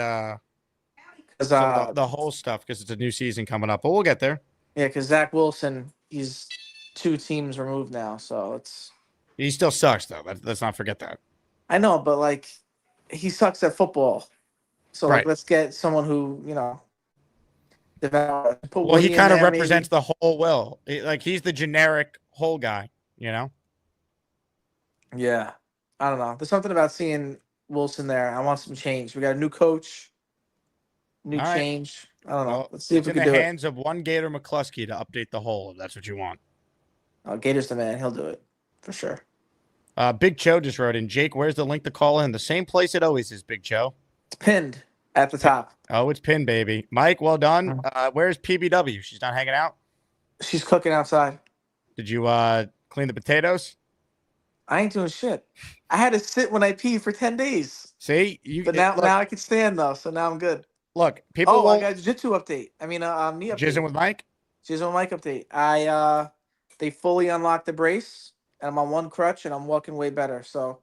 some of the whole stuff because it's a new season coming up, but we'll get there. Yeah, because Zach Wilson, he's 2 teams removed now, so it's. He still sucks though. Let's not forget that. I know, but like, he sucks at football. So Right. like, let's get someone who develop. Put Well, he Woody in kind of there, represents the whole will. He's the generic whole guy, you know? maybe. Yeah, I don't know. There's something about seeing Wilson there. I want some change. We got a new coach, new All right. change. I don't know. Well, Let's see if it's we in can the do it. hands of one Gator McCluskey to update the whole, if that's what you want. Oh, Gator's the man. He'll do it for sure. Big Cho just wrote in, Jake, where's the link to call in? The same place it always is, Big Cho. It's pinned at the top. Oh, it's pinned, baby. Mike, well done. Where's PBW? She's not hanging out? She's cooking outside. Did you clean the potatoes? I ain't doing shit. I had to sit when I pee for 10 days. See? But now I can stand, though, so now I'm good. Look, people I won't... got a jiu-jitsu update. I mean, knee update. Jizzing with Mike? Jizzing with Mike update. They fully unlocked the brace, and I'm on one crutch, and I'm walking way better. So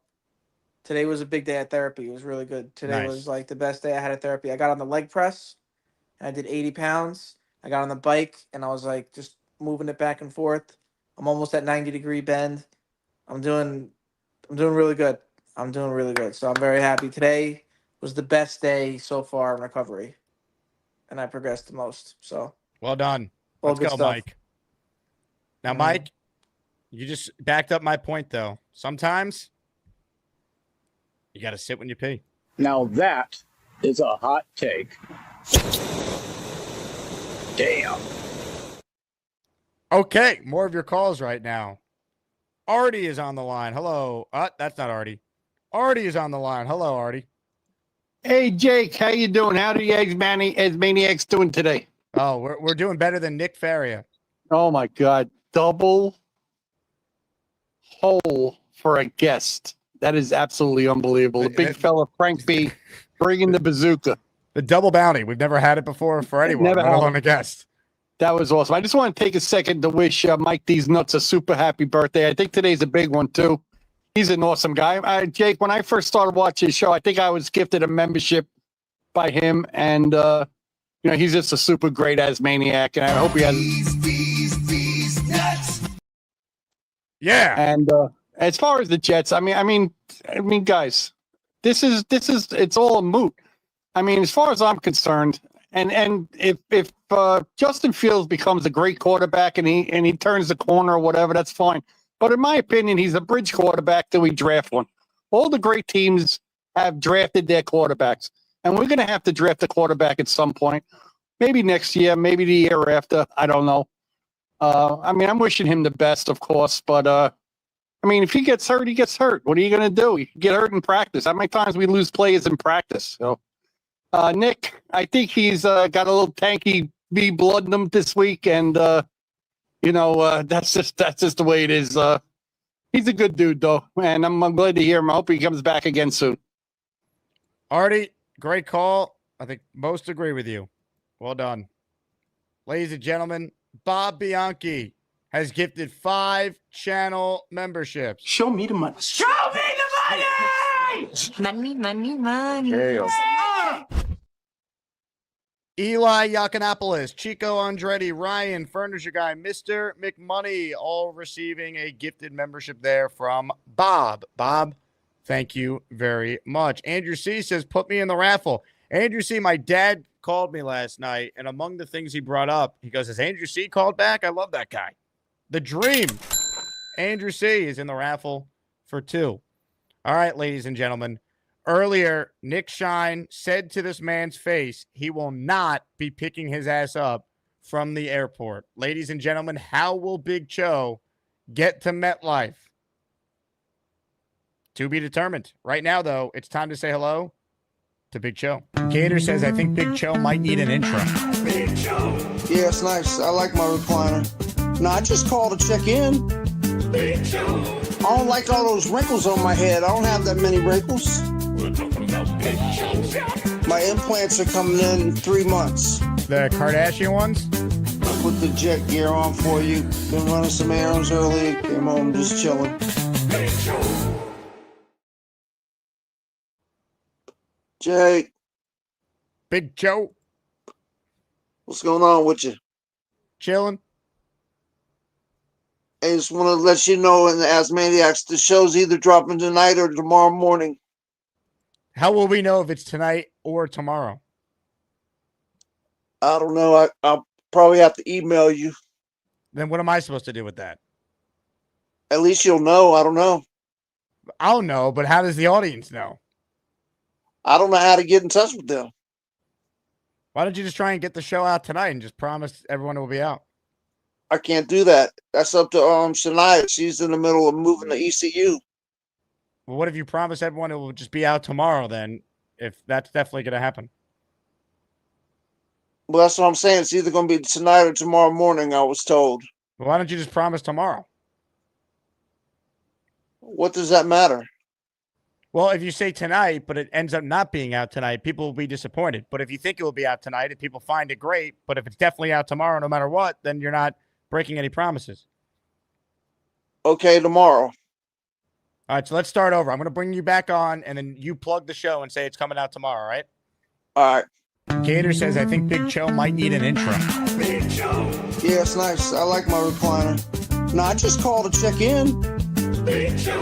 today was a big day at therapy. It was really good. Today was like the best day I had at therapy. I got on the leg press, and I did 80 pounds. I got on the bike, and I was like just moving it back and forth. I'm almost at 90-degree bend. I'm doing really good. I'm doing really good. So I'm very happy. Today was the best day so far in recovery, and I progressed the most. So well done. all Let's good go, stuff. Mike. Now, Mike, you just backed up my point, though. Sometimes you got to sit when you pee. Now that is a hot take. Damn. Okay, more of your calls right now. Artie is on the line. Hello. That's not Artie. Artie is on the line. Hello, Artie. Hey, Jake, how you doing? How are the Asmaniacs doing today? Oh, we're doing better than Nick Faria. Oh, my God. Double hole for a guest. That is absolutely unbelievable. The big fella, Frank B, bringing the bazooka. The double bounty. We've never had it before for anyone, Never let had alone it. a guest. That was awesome. I just want to take a second to wish Mike These Nuts a super happy birthday. I think today's a big one, too. He's an awesome guy. Jake, when I first started watching his show, I think I was gifted a membership by him. And, he's just a super great Asmaniac. And I hope he has... Yeah. And as far as the Jets, I mean, guys, this is it's all a moot. I mean, as far as I'm concerned, and if Justin Fields becomes a great quarterback and he turns the corner or whatever, that's fine. But in my opinion, he's a bridge quarterback till we draft one. All the great teams have drafted their quarterbacks, and we're going to have to draft a quarterback at some point. Maybe next year, maybe the year after. I don't know. I'm wishing him the best, of course, but if he gets hurt, he gets hurt. What are you going to do? You get hurt in practice. How many times we lose players in practice? So, Nick, I think he's got a little tanky B blood in him this week, and that's just the way it is. He's a good dude, though, and I'm glad to hear him. I hope he comes back again soon. Artie, great call. I think most agree with you. Well done. Ladies and gentlemen, Bob Bianchi has gifted 5 channel memberships. Show me the money. Show me the money! Money. Yeah. Eli Yakanopoulos, Chico Andretti, Ryan, Furniture Guy, Mr. McMoney, all receiving a gifted membership there from Bob. Bob, thank you very much. Andrew C. says, put me in the raffle. Andrew C., my dad called me last night, and among the things he brought up, he goes, has Andrew C. called back? I love that guy. The dream. Andrew C. is in the raffle for 2. All right, ladies and gentlemen. Earlier, Nick Shine said to this man's face he will not be picking his ass up from the airport. Ladies and gentlemen, how will Big Cho get to MetLife? To be determined. Right now, though, it's time to say hello to Big Cho. Gator says, I think Big Cho might need an intro. Big Cho. Yeah, it's nice. I like my recliner. No, I just called to check in. Big Cho. I don't like all those wrinkles on my head. I don't have that many wrinkles. We're talking about Big Cho. My implants are coming in 3 months. The Kardashian ones? I put the jet gear on for you. Been running some errands early. Came home just chilling. Big Cho. Jake. Big Joe. What's going on with you? Chilling. I just want to let you know in the Asmaniacs, the show's either dropping tonight or tomorrow morning. How will we know if it's tonight or tomorrow? I don't know. I'll probably have to email you. Then what am I supposed to do with that? At least you'll know. I don't know. I'll know, but how does the audience know? I don't know how to get in touch with them. Why don't you just try and get the show out tonight and just promise everyone it will be out? I can't do that. That's up to Shania. She's in the middle of moving to ECU. Well, what if you promise everyone it will just be out tomorrow then, if that's definitely going to happen? Well, that's what I'm saying. It's either going to be tonight or tomorrow morning, I was told. Well, why don't you just promise tomorrow? What does that matter? Well, if you say tonight, but it ends up not being out tonight, people will be disappointed. But if you think it will be out tonight, if people find it great, but if it's definitely out tomorrow, no matter what, then you're not breaking any promises. Okay, tomorrow. All right, so let's start over. I'm going to bring you back on, and then you plug the show and say it's coming out tomorrow, right? All right. Gator says, I think Big Cho might need an intro. Big Cho. Yeah, it's nice. I like my recliner. No, I just called to check in. Big Cho.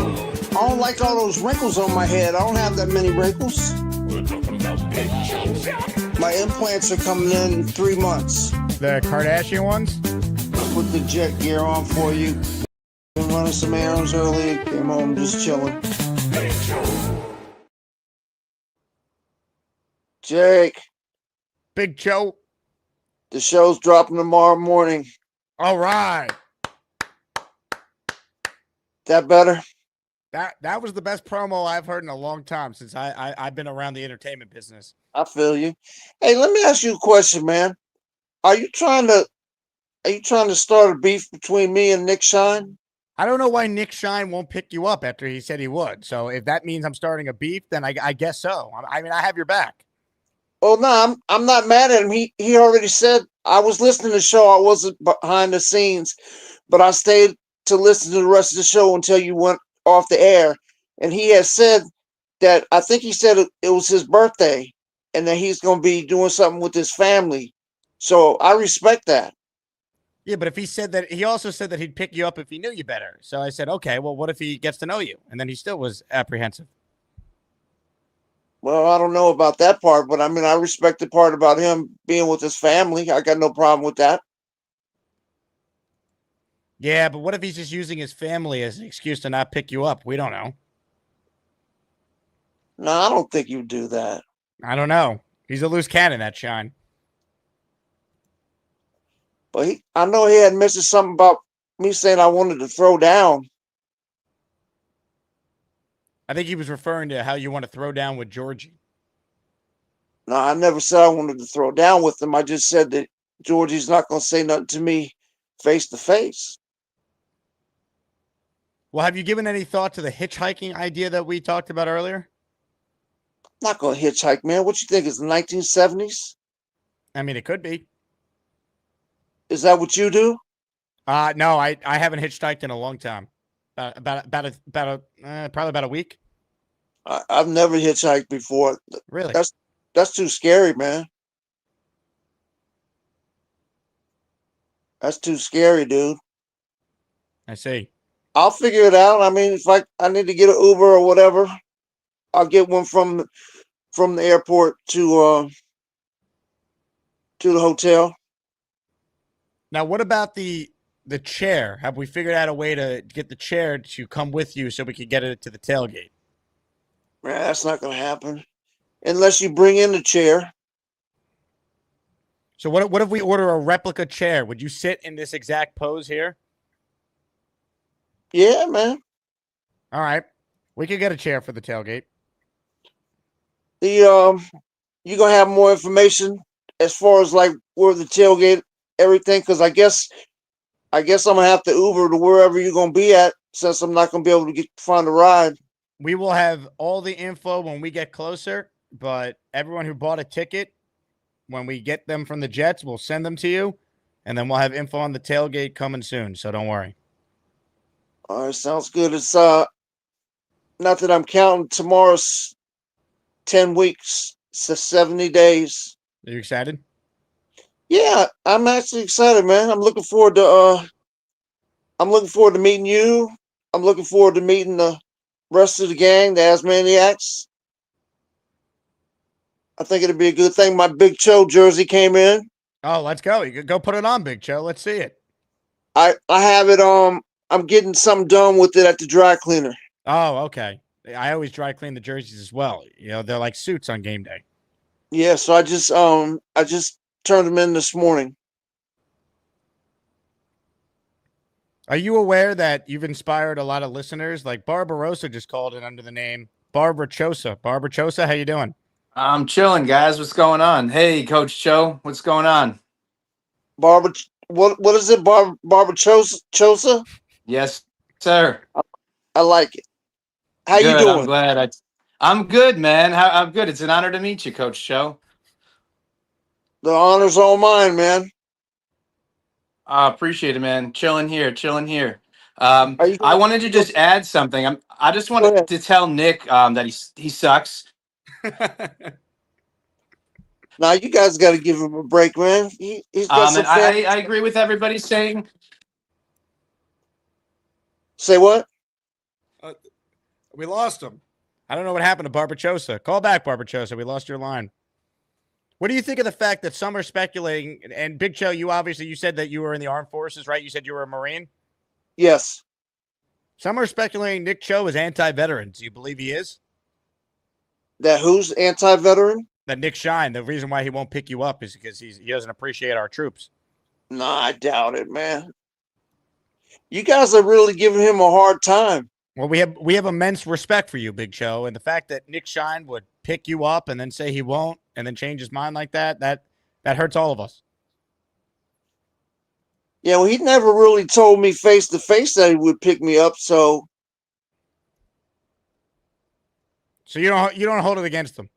I don't like all those wrinkles on my head. I don't have that many wrinkles. We're talking about Big Cho. My implants are coming in 3 months. The Kardashian ones? I put the jet gear on for you. Been running some errands early. Came home just chilling. Big Cho. Jake. Big Cho. The show's dropping tomorrow morning. All right. That better? That was the best promo I've heard in a long time since I've been around the entertainment business. I feel you. Hey, let me ask you a question, man. Are you trying to start a beef between me and Nick Shine? I don't know why Nick Shine won't pick you up after he said he would. So if that means I'm starting a beef, then I guess so. I mean, I have your back. Oh no, I'm not mad at him. He already said I was listening to the show. I wasn't behind the scenes, but I stayed to listen to the rest of the show until you went off the air. And he has said that I think he said it was his birthday and that he's going to be doing something with his family. So I respect that. Yeah, but if he said that, he also said that he'd pick you up if he knew you better. So I said, okay, well, what if he gets to know you? And then he still was apprehensive. Well, I don't know about that part, but I mean, I respect the part about him being with his family. I got no problem with that. Yeah, but what if he's just using his family as an excuse to not pick you up? We don't know. No, I don't think you do that. I don't know. He's a loose cannon, that Shine. But I know he had mentioned something about me saying I wanted to throw down. I think he was referring to how you want to throw down with Georgie. No, I never said I wanted to throw down with him. I just said that Georgie's not going to say nothing to me face to face. Well, have you given any thought to the hitchhiking idea that we talked about earlier? Not going to hitchhike, man. What you think is the 1970s? I mean, it could be. Is that what you do? No, I haven't hitchhiked in a long time. Probably about a week. I've never hitchhiked before. Really? That's too scary, man. That's too scary, dude. I see. I'll figure it out. I mean, if I need to get an Uber or whatever, I'll get one from the airport to the hotel. Now, what about the chair? Have we figured out a way to get the chair to come with you so we can get it to the tailgate? Man, that's not going to happen unless you bring in the chair. So what if we order a replica chair? Would you sit in this exact pose here? Yeah, man. All right. We could get a chair for the tailgate. You gonna have more information as far as like where the tailgate, everything? Because I guess I'm gonna have to Uber to wherever you're gonna be at, since I'm not gonna be able to find a ride. We will have all the info when we get closer, but everyone who bought a ticket, when we get them from the Jets, we'll send them to you, and then we'll have info on the tailgate coming soon, so don't worry. All right, sounds good. It's not that I'm counting tomorrow's 10 weeks, so 70 days. Are you excited? Yeah, I'm actually excited, man. I'm looking forward to meeting you. I'm looking forward to meeting the rest of the gang, the Asmaniacs. I think it'd be a good thing. My Big Cho jersey came in. Oh, let's go. You could go put it on, Big Cho. Let's see it. I have it I'm getting something done with it at the dry cleaner. Oh, okay. I always dry clean the jerseys as well. You know, they're like suits on game day. Yeah, so I just turned them in this morning. Are you aware that you've inspired a lot of listeners? Like Barbarossa just called it under the name Barbara Chosa. Barbara Chosa, how you doing? I'm chilling, guys. What's going on? Hey, Coach Cho, what's going on? Barbara, what is it? Barbara Chosa? Yes, sir. I like it. How Good, you doing? I'm glad. I'm good, man. I'm good. It's an honor to meet you, Coach Cho. The honor's all mine, man. I appreciate it, man. Chilling here. I wanted to just add something. I just wanted to tell Nick that he sucks. Now you guys got to give him a break, man. He's got some. I agree with everybody saying. Say what? We lost him. I don't know what happened to Barbachosa. Call back, Barbachosa. We lost your line. What do you think of the fact that some are speculating, and Big Cho, you said that you were in the armed forces, right? You said you were a Marine? Yes. Some are speculating Nick Cho is anti-veteran. Do you believe he is? That who's anti-veteran? That Nick Shine. The reason why he won't pick you up is because he doesn't appreciate our troops. Nah, I doubt it, man. You guys are really giving him a hard time. Well, we have immense respect for you, Big Cho, and the fact that Nick Shine would pick you up and then say he won't and then change his mind like that hurts all of us. Yeah, well, he never really told me face to face that he would pick me up, so you don't hold it against him.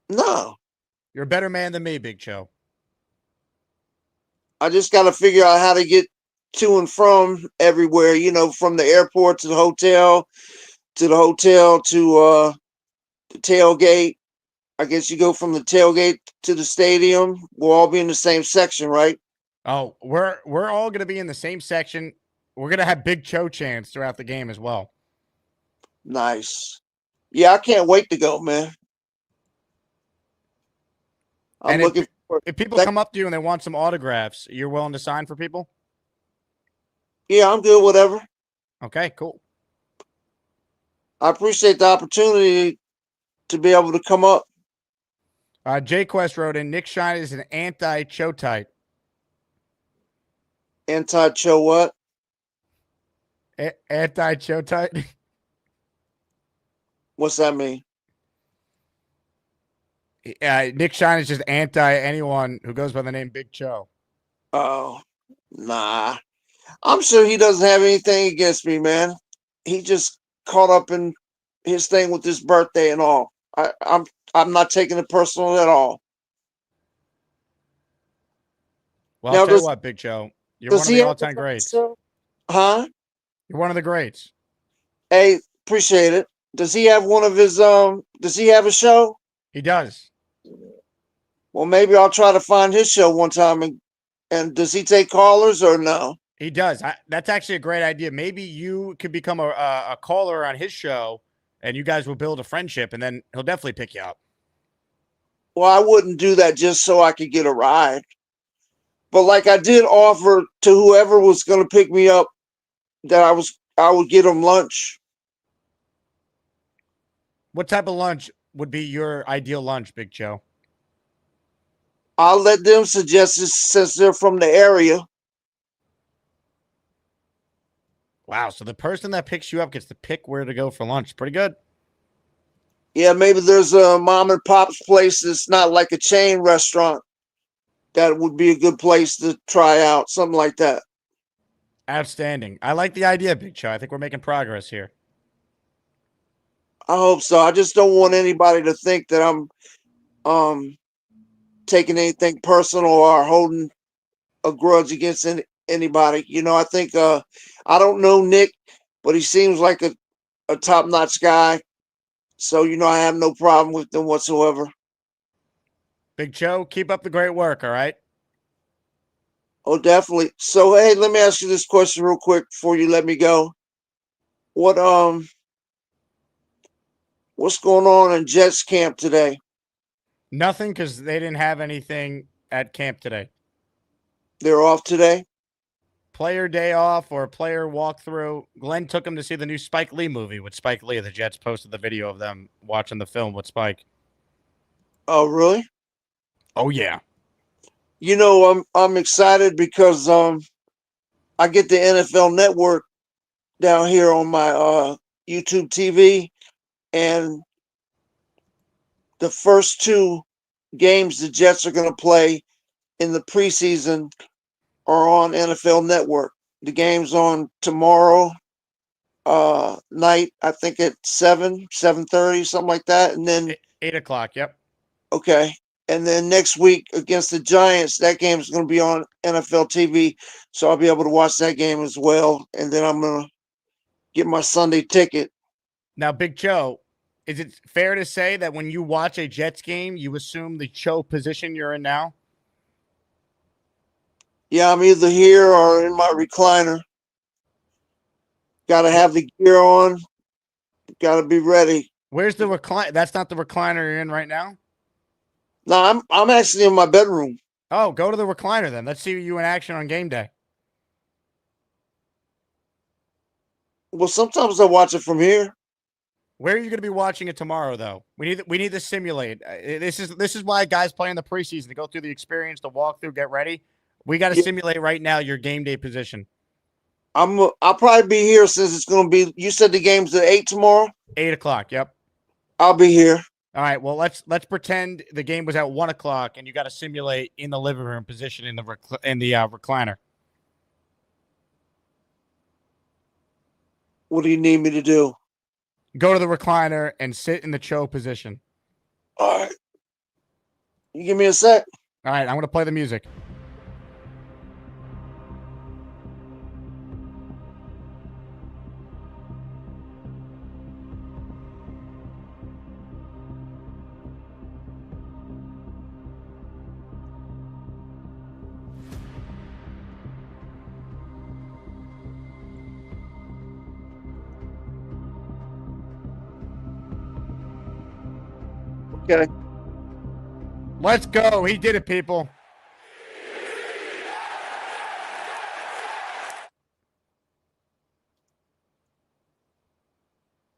No. You're a better man than me, Big Cho. I just got to figure out how to get to and from everywhere, from the airport to the hotel to the tailgate. I guess you go from the tailgate to the stadium. We'll all be in the same section, right? Oh, we're all going to be in the same section. We're going to have Big Cho chants throughout the game as well. Nice. Yeah, I can't wait to go, man. I'm looking for. If people come up to you and they want some autographs, you're willing to sign for people? Yeah, I'm good. Whatever. Okay, cool. I appreciate the opportunity to be able to come up. Jay Quest wrote in, Nick Shine is an anti-Cho type. Anti-Cho what? Anti-Cho type. What's that mean? Nick Shine is just anti anyone who goes by the name Big Cho. Oh, nah. I'm sure he doesn't have anything against me, man. He just caught up in his thing with his birthday and all. I'm not taking it personal at all. Well, I'll tell you what, Big Cho. You're one of the all-time greats. Huh? You're one of the greats. Hey, appreciate it. Does he have one of his does he have a show? He does. Well, maybe I'll try to find his show one time and And does he take callers or no? He does. That's actually a great idea. Maybe you could become a caller on his show, and you guys will build a friendship, and then he'll definitely pick you up. Well, I wouldn't do that just so I could get a ride. But like I did offer to whoever was going to pick me up that I would get them lunch. What type of lunch would be your ideal lunch, Big Joe? I'll let them suggest it since they're from the area. Wow, so the person that picks you up gets to pick where to go for lunch. Pretty good. Yeah, maybe there's a mom and pop's place that's not like a chain restaurant. That would be a good place to try out, something like that. Outstanding. I like the idea, Big Joe. I think we're making progress here. I hope so. I just don't want anybody to think that I'm taking anything personal or holding a grudge against anybody. You know, I think I don't know Nick, but he seems like a top-notch guy. So, you know, I have no problem with them whatsoever. Big Joe, keep up the great work, all right? Oh, definitely. So, hey, let me ask you this question real quick before you let me go. What's going on in Jets camp today? Nothing, because they didn't have anything at camp today. They're off today? Player day off or player walkthrough. Glenn took him to see the new Spike Lee movie with Spike Lee. The Jets posted the video of them watching the film with Spike. Oh, really? Oh, yeah. You know, I'm excited because I get the NFL Network down here on my YouTube TV, and the first two games the Jets are going to play in the preseason are on NFL Network. The game's on tomorrow night, I think at 7:30, something like that, and then 8 o'clock. Yep. Okay. And then next week against the Giants, that game is going to be on NFL TV. So I'll be able to watch that game as well. And then I'm going to get my Sunday ticket. Now, Big Joe, is it fair to say that when you watch a Jets game, you assume the show position you're in now? Yeah, I'm either here or in my recliner. Got to have the gear on. Got to be ready. Where's the recliner? That's not the recliner you're in right now? No, I'm actually in my bedroom. Oh, go to the recliner then. Let's see you in action on game day. Well, sometimes I watch it from here. Where are you going to be watching it tomorrow, though? We need to simulate. This is why guys play in the preseason to go through the experience, to walk through, get ready. We got to simulate right now your game day position. I'll probably be here since it's going to be. You said the game's at 8 tomorrow. 8 o'clock. Yep. I'll be here. All right. Well, let's pretend the game was at 1 o'clock, and you got to simulate in the living room position in the recliner. What do you need me to do? Go to the recliner and sit in the Cho position. All right. You give me a sec. All right. I'm going to play the music. Okay. Let's go. He did it, people.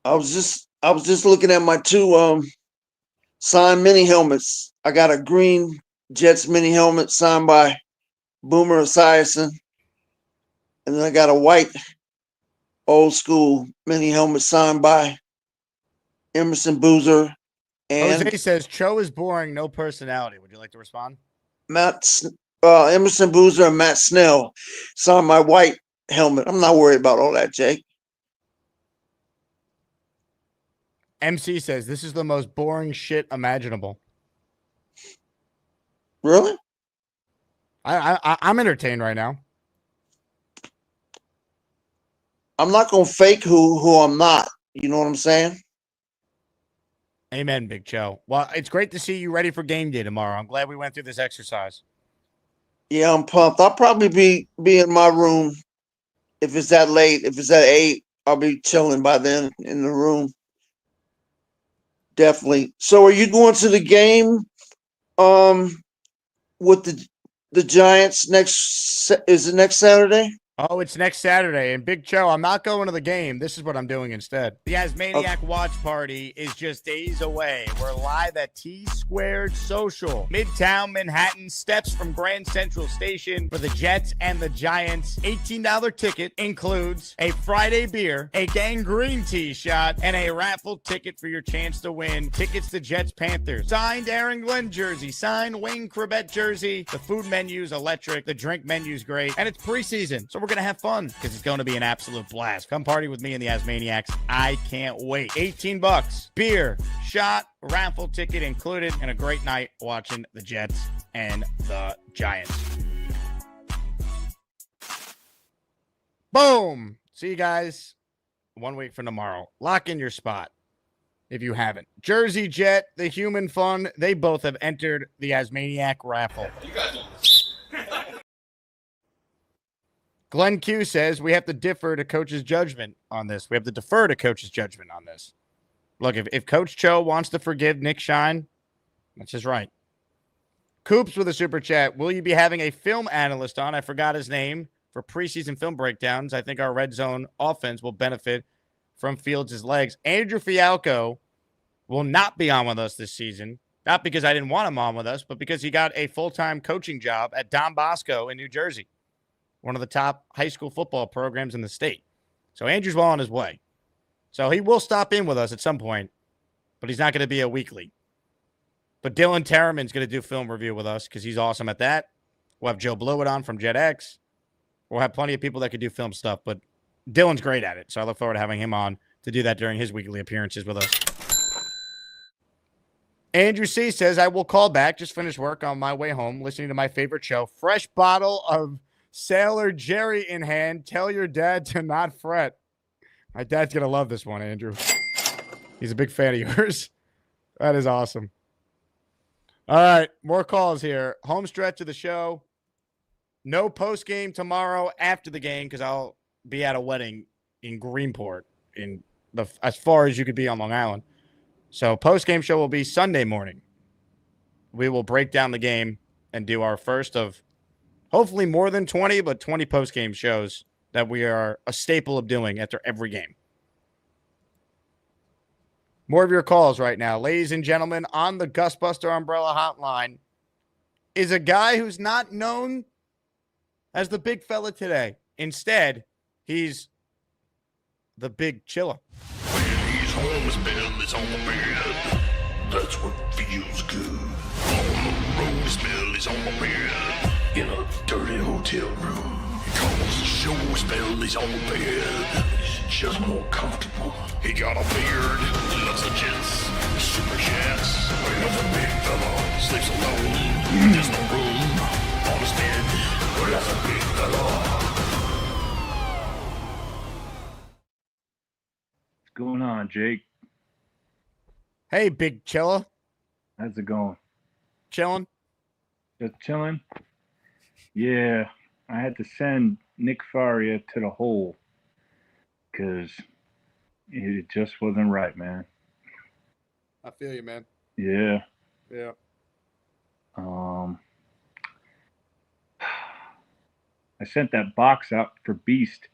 I was just looking at my two signed mini helmets. I got a green Jets mini helmet signed by Boomer Esiason, and then I got a white old school mini helmet signed by Emerson Boozer. And Jose says Cho is boring, no personality. Would you like to respond? Emerson Boozer and Matt Snell signed my white helmet. I'm not worried about all that, Jake. MC says this is the most boring shit imaginable. Really? I'm entertained right now. I'm not gonna fake who I'm not. You know what I'm saying? Amen, Big Joe. Well, it's great to see you ready for game day tomorrow. I'm glad we went through this exercise. Yeah, I'm pumped. I'll probably be in my room if it's that late. If it's at 8, I'll be chilling by then in the room. Definitely. So, are you going to the game? With the Giants next? Is it next Saturday? Oh, it's next Saturday. And Big Joe, I'm not going to the game. This is what I'm doing instead. The Asmaniac Watch Party is just days away. We're live at T Squared Social, Midtown Manhattan, steps from Grand Central Station for the Jets and the Giants. $18 ticket includes a Friday beer, a gangrene tee shot, and a raffle ticket for your chance to win tickets to Jets Panthers. Signed Aaron Glenn jersey, signed Wayne Corbett jersey. The food menu's electric. The drink menu's great. And it's preseason, so we're going to have fun because it's going to be an absolute blast. Come party with me and the Asmaniacs. I can't wait. $18. Beer, shot, raffle ticket included, and a great night watching the Jets and the Giants. Boom. See you guys 1 week from tomorrow. Lock in your spot if you haven't. Jersey Jet, the Human Fun, they both have entered the Asmaniac raffle. You guys Glenn Q says we have to defer to Coach's judgment on this. We have to defer to Coach's judgment on this. Look, if Coach Cho wants to forgive Nick Shine, that's his right. Coops with a super chat. Will you be having a film analyst on? I forgot his name. For preseason film breakdowns, I think our red zone offense will benefit from Fields' legs. Andrew Fialco will not be on with us this season. Not because I didn't want him on with us, but because he got a full-time coaching job at Don Bosco in New Jersey, one of the top high school football programs in the state. So Andrew's well on his way. So he will stop in with us at some point, but he's not going to be a weekly. But Dylan Terraman's going to do film review with us because he's awesome at that. We'll have Joe Blewett on from JetX. We'll have plenty of people that could do film stuff, but Dylan's great at it. So I look forward to having him on to do that during his weekly appearances with us. Andrew C. says, I will call back. Just finished work on my way home, listening to my favorite show. Fresh bottle of Sailor Jerry in hand. Tell your dad to not fret. My dad's going to love this one, Andrew. He's a big fan of yours. That is awesome. All right, more calls here. Home stretch of the show. No post game tomorrow after the game because I'll be at a wedding in Greenport, as far as you could be on Long Island. So post game show will be Sunday morning. We will break down the game and do our first of hopefully more than 20, but 20 post game shows that we are a staple of doing after every game. More of your calls right now. Ladies and gentlemen, on the Gusbuster Umbrella Hotline is a guy who's not known as the big fella today. Instead, he's the big chiller. He's home, his bell is on the bed. That's what feels good. On the road, his bell is on the bed. In a dirty hotel room. He calls the show, his bell is on the bed. He's just more comfortable. He got a beard, loves the Jets, SuperChats. Another big fella, sleeps alone. There's no room on his bed. That's a big fella. What's going on, Jake? Hey, big chiller. How's it going? Chilling? Just chilling? Yeah, I had to send Nick Faria to the hole because it just wasn't right, man. I feel you, man. Yeah. Yeah. I sent that box out for Beast.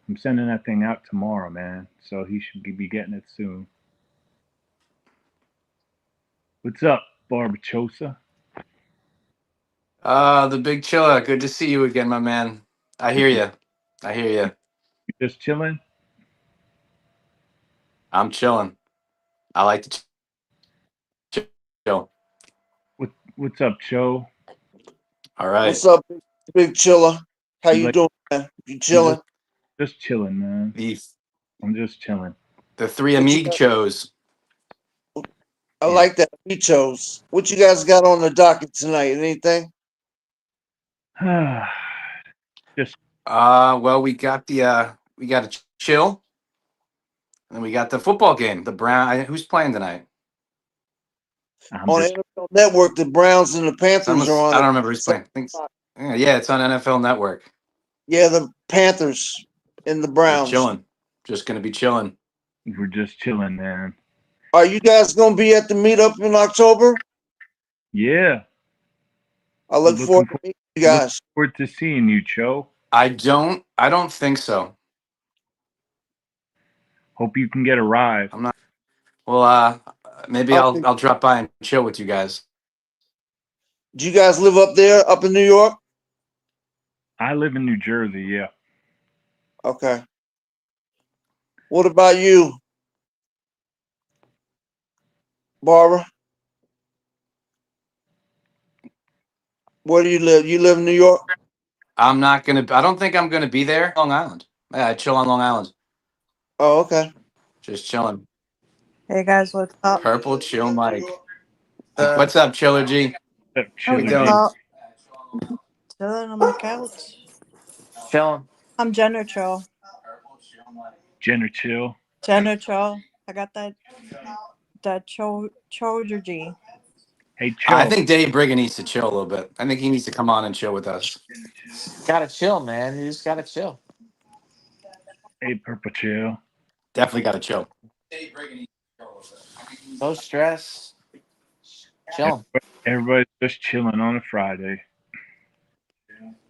I'm sending that thing out tomorrow, man. So he should be getting it soon. What's up, Barbachosa? The big chiller. Good to see you again, my man. I hear you. You just chilling? I'm chilling. I like to chill. What's up, Cho? All right. What's up, big chiller? How you doing, man? You chilling? Just chilling, man. I'm just chilling. The three amigos. I like that. Michos. What you guys got on the docket tonight? Anything? Well, we got a chill, and we got the football game. The who's playing tonight? On NFL Network, the Browns and the Panthers are on. I don't remember who's playing. Yeah, it's on NFL Network. Yeah, the Panthers and the Just Browns. chilling. Just gonna be chilling. We're just chilling, man. Are you guys gonna be at the meetup in October? Yeah. I look forward to meeting you guys. Looking forward to seeing you, Cho. I don't think so. Hope you can get a ride. I'm not. Well, maybe I'll drop by and chill with you guys. Do you guys live up there, up in New York? I live in New Jersey, yeah. Okay. What about you, Barbara? Where do you live? You live in New York? I don't think I'm gonna be there. Long Island. Yeah, I chill on Long Island. Oh, okay. Just chilling. Hey guys, what's up? Purple chill, Mike. What's up, Chiller G? What's How you doing? up? Chilling on the couch. Chilling. I'm Jenner Chill. Jenner Chill. Jenner Chill. I got that Choger G. Hey, Cho. I think Dave Brigham needs to chill a little bit. I think he needs to come on and chill with us. Gotta chill, man. You just gotta chill. Hey, Purple Chill. Definitely got to chill. No stress. Chilling. Everybody's just chilling on a Friday.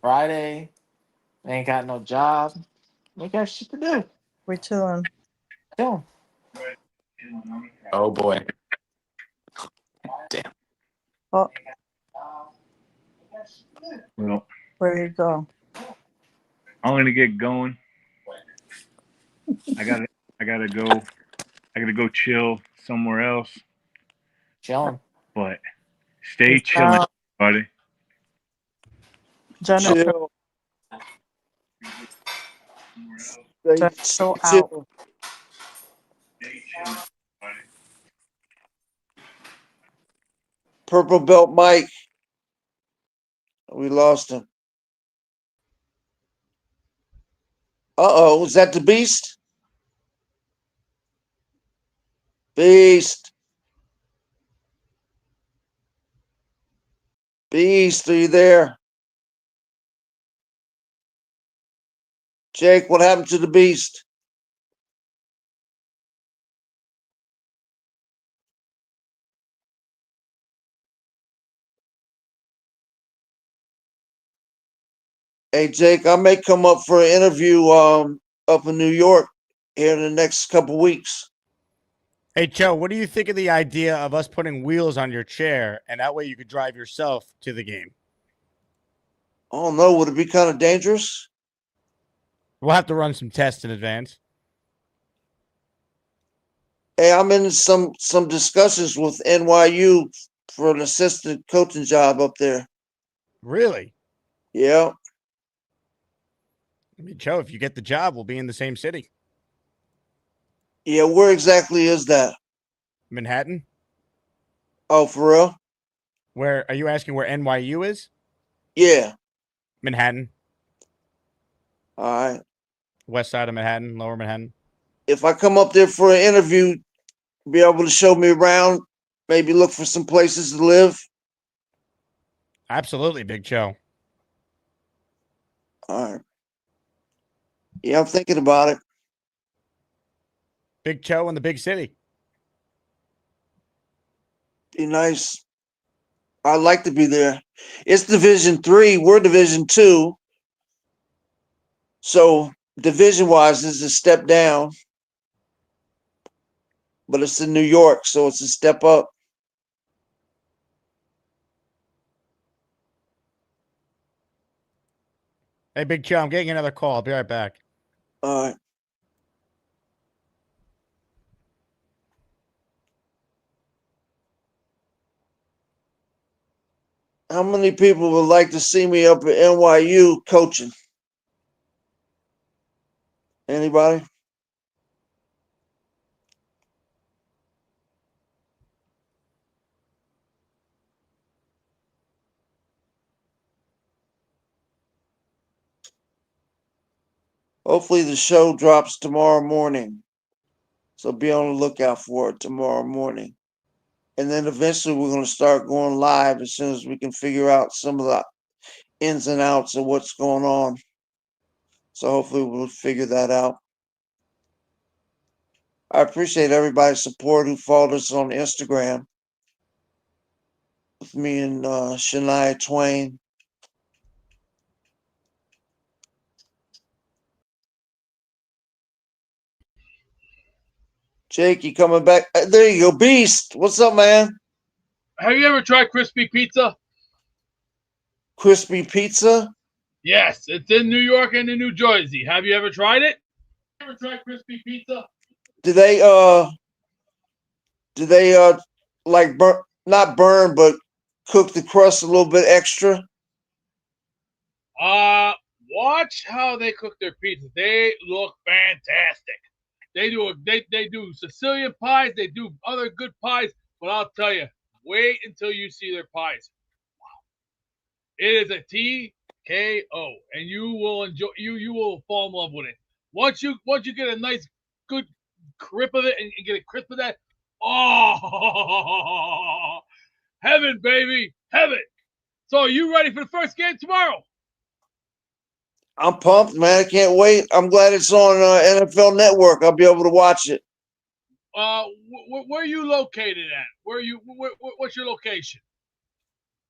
Friday. Ain't got no job. Ain't got shit to do. We're chilling. Chilling. Oh boy. Damn. Oh, Well, where you go? I'm gonna get going. I gotta go chill somewhere else. Chilling. But stay chilling, buddy. Jenner Chill. Chill out. Purple Belt Mike. We lost him. Uh-oh, is that the Beast? Beast. Beast, are you there? Jake, what happened to the Beast? Hey, Jake, I may come up for an interview up in New York here in the next couple weeks. Hey, Joe, what do you think of the idea of us putting wheels on your chair, and that way you could drive yourself to the game? I don't know. Would it be kind of dangerous? We'll have to run some tests in advance. Hey, I'm in some discussions with NYU for an assistant coaching job up there. Really? Yeah. I mean, Joe, if you get the job, we'll be in the same city. Yeah, where exactly is that? Manhattan? Oh, for real? Where are you asking where NYU is? Yeah. Manhattan. All right. West side of Manhattan, lower Manhattan. If I come up there for an interview, be able to show me around, maybe look for some places to live. Absolutely, Big Joe. All right. Yeah, I'm thinking about it. Big Joe in the big city. Be nice. I'd like to be there. It's Division 3. We're Division 2. So division-wise, is a step down. But it's in New York, so it's a step up. Hey, Big Joe, I'm getting another call. I'll be right back. All right. How many people would like to see me up at NYU coaching? Anybody? Hopefully the show drops tomorrow morning. So be on the lookout for it tomorrow morning. And then eventually we're going to start going live as soon as we can figure out some of the ins and outs of what's going on. So hopefully we'll figure that out. I appreciate everybody's support who followed us on Instagram with me and Shania Twain. Jake, you coming back? There you go, Beast. What's up, man? Have you ever tried crispy pizza? Crispy pizza? Yes, it's in New York and in New Jersey. Have you ever tried it? Ever tried crispy pizza? Do they like not burn but cook the crust a little bit extra? Watch how they cook their pizza. They look fantastic. They do Sicilian pies. They do other good pies. But I'll tell you, wait until you see their pies. Wow, it is a TKO, and you will enjoy. You will fall in love with it. Once you get a nice good grip of it and get a crisp of that. Oh, heaven, baby, heaven. So are you ready for the first game tomorrow? I'm pumped, man. I can't wait. I'm glad it's on NFL Network. I'll be able to watch it. Where are you located at? What's your location?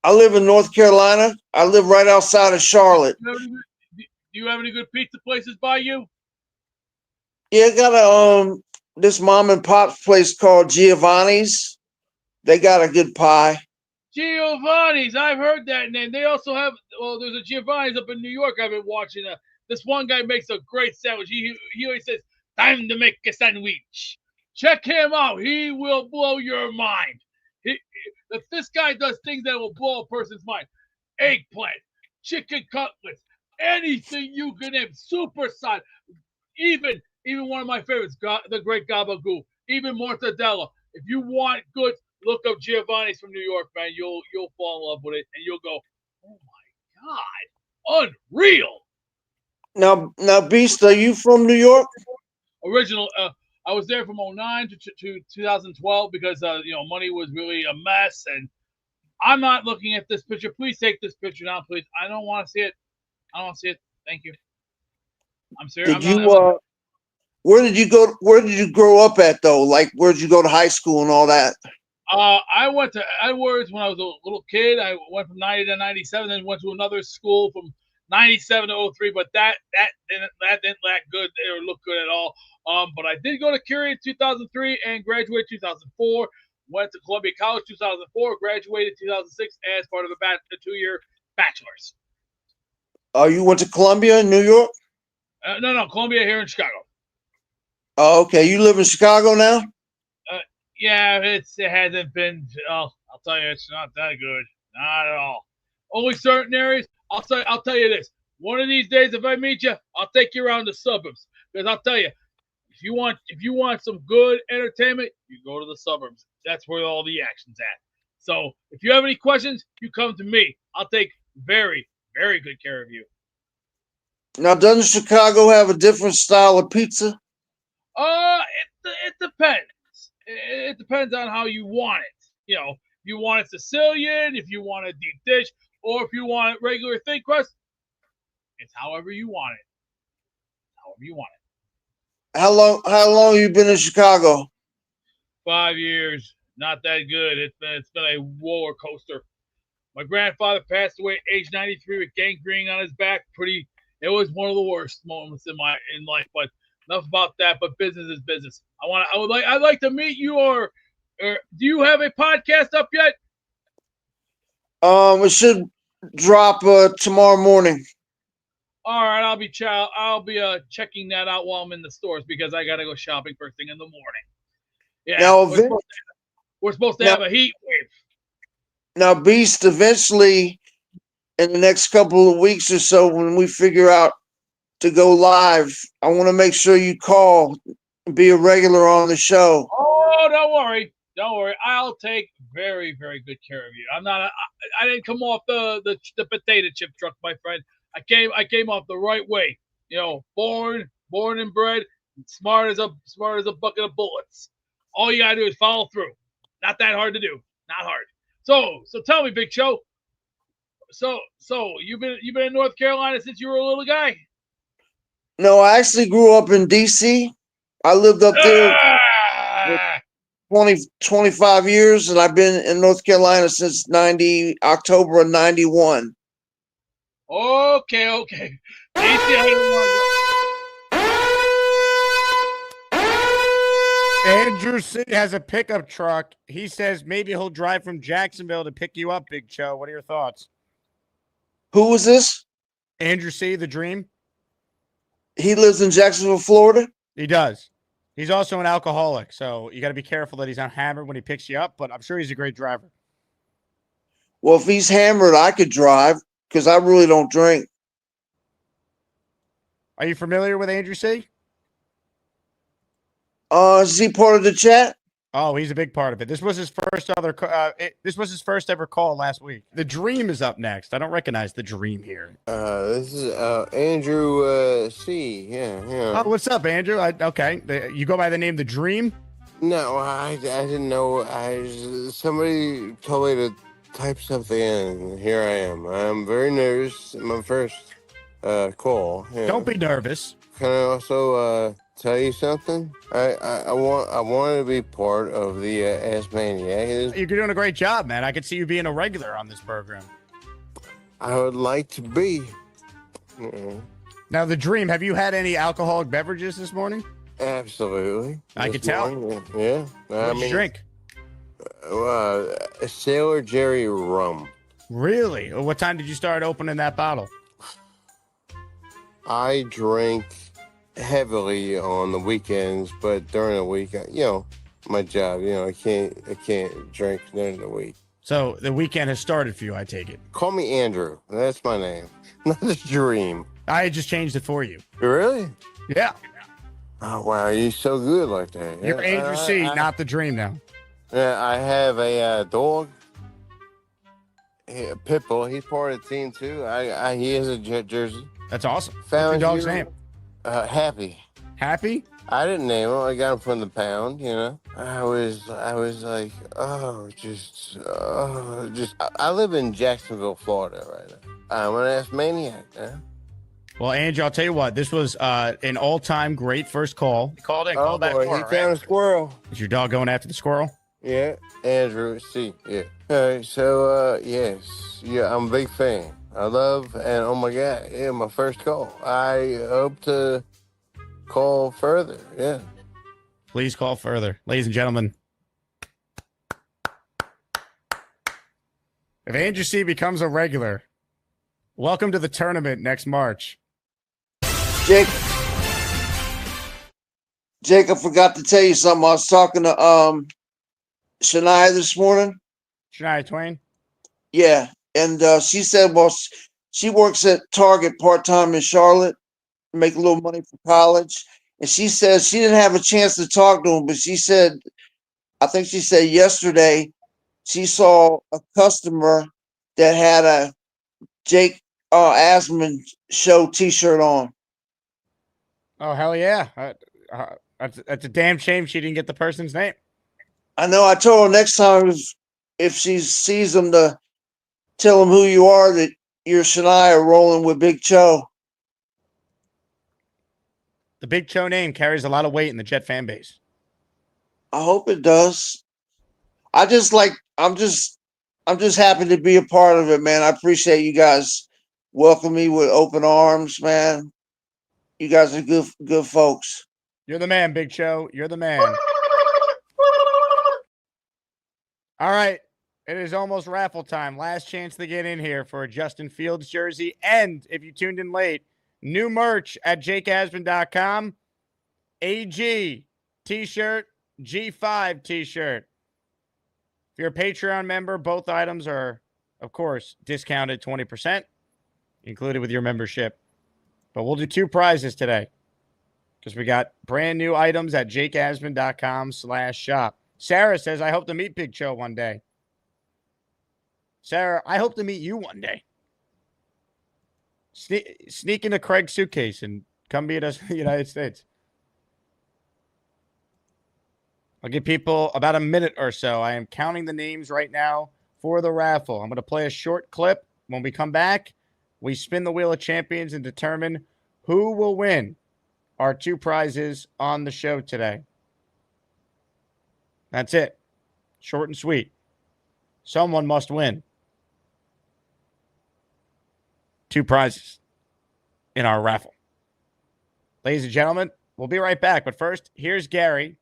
I live in North Carolina. I live right outside of Charlotte. Do you have any good pizza places by you? Yeah, I got this mom and pop place called Giovanni's. They got a good pie. Giovanni's, I've heard that name. They also have, there's a Giovanni's up in New York. I've been watching. This one guy makes a great sandwich. He always says, "Time to make a sandwich." Check him out. He will blow your mind. This guy does things that will blow a person's mind. Eggplant, chicken cutlets, anything you can name. Super side. Even one of my favorites, the Great Gabagool. Even mortadella. If you want good, look up Giovanni's from New York, man. You'll fall in love with it, and you'll go, "Oh my God, unreal!" Now, Beast, are you from New York? Original. I was there from 2009 to 2012 because money was really a mess, and I'm not looking at this picture. Please take this picture down, please. I don't want to see it. I don't want to see it. Thank you. I'm serious. Where did you go? Where did you grow up at though? Like, where did you go to high school and all that? I went to Edwards when I was a little kid. I went from 90 to 97, then went to another school from 97 to 03. But that didn't look good. They look good at all. But I did go to Curie in 2003 and graduated 2004. Went to Columbia College 2004. Graduated 2006 as part of a 2-year bachelor's. Oh, you went to Columbia in New York? No, Columbia here in Chicago. Oh, okay. You live in Chicago now? Yeah, it hasn't been. I'll tell you, it's not that good. Not at all. Only certain areas. I'll tell you this. One of these days, if I meet you, I'll take you around the suburbs. Because I'll tell you, if you want some good entertainment, you go to the suburbs. That's where all the action's at. So if you have any questions, you come to me. I'll take very, very good care of you. Now, doesn't Chicago have a different style of pizza? It depends. It depends on how you want it. If you want it Sicilian, if you want a deep dish, or if you want it regular thin crust, it's however you want it. However you want it. How long have you been in Chicago? 5 years. Not that good. It's been a roller coaster. My grandfather passed away at age 93 with gangrene on his back. It was one of the worst moments in life. But enough about that. But business is business. I'd like to meet you. Or do you have a podcast up yet? It should drop tomorrow morning. All right, I'll be checking that out while I'm in the stores because I gotta go shopping first thing in the morning. Yeah, now, we're supposed to have a heat wave. Now, Beast, eventually, in the next couple of weeks or so, when we figure out to go live, I want to make sure you call and be a regular on the show. Oh, don't worry. I'll take very, very good care of you. I didn't come off the potato chip truck, my friend. I came off the right way. Born and bred, smart as a bucket of bullets. All you gotta do is follow through. Not that hard to do. Not hard. So tell me, Big Show, So you've been in North Carolina since you were a little guy? No, I actually grew up in D.C. I lived up there for 25 years, and I've been in North Carolina since October of 91. Okay. DC, Andrew C has a pickup truck. He says maybe he'll drive from Jacksonville to pick you up, Big Cho. What are your thoughts? Who is this? Andrew C, the Dream. He lives in Jacksonville, Florida? He does. He's also an alcoholic, so you got to be careful that he's not hammered when he picks you up, but I'm sure he's a great driver. Well, if he's hammered, I could drive because I really don't drink. Are you familiar with Andrew C? Is he part of the chat? Oh, he's a big part of it. This was his first ever call last week. The Dream is up next. I don't recognize the Dream here. This is Andrew C. Yeah. Oh, what's up, Andrew? Okay. You go by the name The Dream? No, I didn't know. Somebody told me to type something in, and here I am. I'm very nervous. My first call. Yeah. Don't be nervous. Can I also tell you something? I want to be part of the Asmaniac. You're doing a great job, man. I could see you being a regular on this program. I would like to be. Now, The Dream, have you had any alcoholic beverages this morning? Absolutely. I could tell. Yeah. What did you drink? Sailor Jerry rum. Really? What time did you start opening that bottle? I drink heavily on the weekends, but during the week, my job, I can't drink during the week. So the weekend has started for you, I take it. Call me Andrew. That's my name. Not the Dream. I just changed it for you. Really? Yeah. Oh, wow. You're so good like that. You're Andrew C, not the Dream now. Yeah, I have a dog. A pit bull. He's part of the team, too. He has a jersey. That's awesome. Found What's your dog's name? Happy. Happy? I didn't name him. I got him from the pound, I was like, I live in Jacksonville, Florida right now. I'm an Asmaniac, man. Well, Andrew, I'll tell you what. This was an all-time great first call. You called in. Call back boy, more, he right? found a squirrel. Is your dog going after the squirrel? Yeah, Andrew C. Yeah. All right, so, yes. Yeah, I'm a big fan. I love, and oh my God, yeah, my first call. I hope to call further, yeah. Please call further. Ladies and gentlemen, if Andrew C becomes a regular, welcome to the tournament next March. Jake, I forgot to tell you something. I was talking to Shania this morning. Shania Twain? Yeah. And she said, well, she works at Target part-time in Charlotte, make a little money for college. And she says she didn't have a chance to talk to him, but she said, I think she said yesterday, she saw a customer that had a Jake Asman show T-shirt on. Oh, hell yeah. That's a damn shame she didn't get the person's name. I know. I told her next time if she sees him to tell him who you are, that you're Shania rolling with Big Cho. The Big Cho name carries a lot of weight in the Jet fan base. I hope it does. I'm just happy to be a part of it, man. I appreciate you guys welcome me with open arms, man. You guys are good folks. You're the man, Big Cho. You're the man. All right. It is almost raffle time. Last chance to get in here for a Justin Fields jersey. And if you tuned in late, new merch at jakeasman.com. AG t-shirt, G5 t-shirt. If you're a Patreon member, both items are, of course, discounted 20%, included with your membership. But we'll do two prizes today because we got brand new items at jakeasman.com/shop. Sarah says, I hope to meet Big Cho one day. Sarah, I hope to meet you one day. Sneak into Craig's suitcase and come meet us in the United States. I'll give people about a minute or so. I am counting the names right now for the raffle. I'm going to play a short clip When we come back, we spin the Wheel of Champions and determine who will win our 2 prizes on the show today. That's it. Short and sweet. Someone must win 2 prizes in our raffle. Ladies and gentlemen, we'll be right back. But first, here's Gary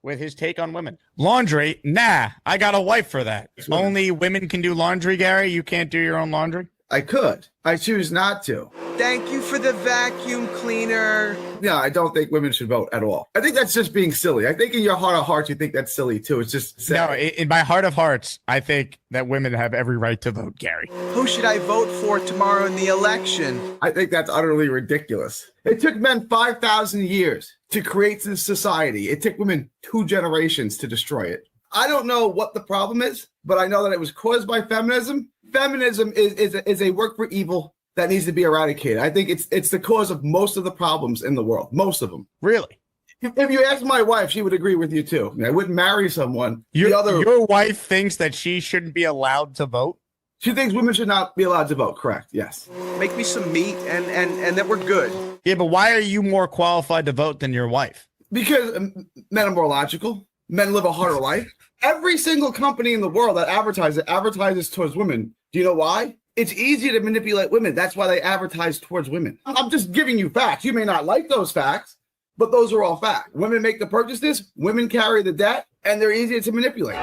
with his take on women. Laundry? Nah, I got a wife for that. Only women can do laundry, Gary? You can't do your own laundry? I could. I choose not to. Thank you for the vacuum cleaner. Yeah, I don't think women should vote at all. I think that's just being silly. I think in your heart of hearts, you think that's silly too. It's just sad. No, in my heart of hearts, I think that women have every right to vote, Gary. Who should I vote for tomorrow in the election? I think that's utterly ridiculous. It took men 5,000 years to create this society. It took women 2 generations to destroy it. I don't know what the problem is, but I know that it was caused by feminism. Feminism is a work for evil that needs to be eradicated. I think it's the cause of most of the problems in the world, most of them. Really? If you ask my wife, she would agree with you too. I wouldn't marry someone. Your wife thinks that she shouldn't be allowed to vote? She thinks women should not be allowed to vote, correct, yes. Make me some meat and then we're good. Yeah, but why are you more qualified to vote than your wife? Because men are more logical. Men live a harder life. Every single company in the world that advertises towards women. Do you know why? It's easy to manipulate women. That's why they advertise towards women. I'm just giving you facts. You may not like those facts, but those are all facts. Women make the purchases, women carry the debt, and they're easier to manipulate.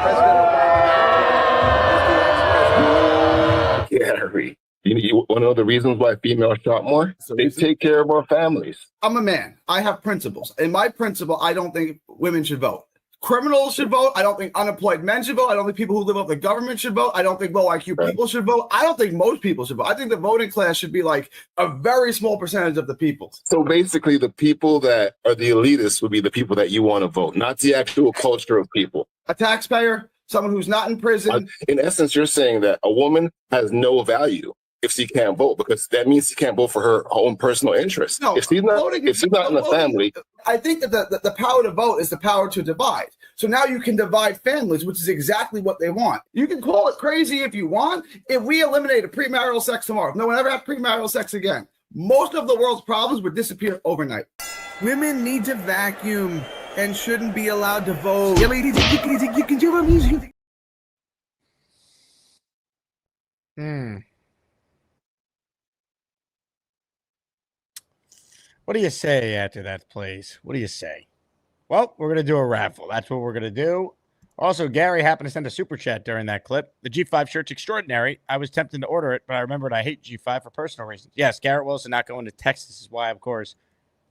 Gary, you want to know the reasons why females shop more? They take care of our families. I'm a man. I have principles. In my principle, I don't think women should vote. Criminals should vote. I don't think unemployed men should vote. I don't think people who live off the government should vote. I don't think low IQ people should vote. I don't think most people should vote. I think the voting class should be like a very small percentage of the people. So basically, the people that are the elitists would be the people that you want to vote, not the actual culture of people. A taxpayer, someone who's not in prison. In essence, you're saying that a woman has no value if she can't vote, because that means she can't vote for her own personal interest. No, if she's not in the family. I think that the power to vote is the power to divide. So now you can divide families, which is exactly what they want. You can call it crazy if you want. If we eliminated premarital sex tomorrow, if no one ever had premarital sex again, most of the world's problems would disappear overnight. Women need to vacuum and shouldn't be allowed to vote. Yeah, ladies, you can do music. What do you say after that, please? What do you say? Well, we're going to do a raffle. That's what we're going to do. Also, Gary happened to send a super chat during that clip. The G5 shirt's extraordinary. I was tempted to order it, but I remembered I hate G5 for personal reasons. Yes, Garrett Wilson not going to Texas is why, of course,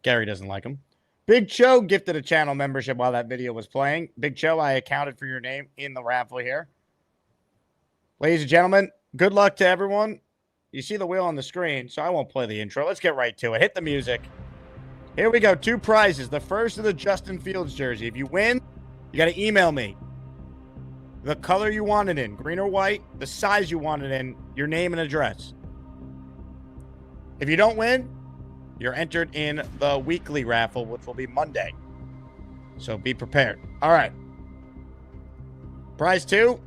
Gary doesn't like him. Big Cho gifted a channel membership while that video was playing. Big Cho, I accounted for your name in the raffle here. Ladies and gentlemen, good luck to everyone. You see the wheel on the screen, so I won't play the intro. Let's get right to it. Hit the music. Here we go. 2 prizes. The first is the Justin Fields jersey. If you win, you got to email me the color you want it in, green or white, the size you want it in, your name and address. If you don't win, you're entered in the weekly raffle, which will be Monday. So be prepared. All right. Prize 2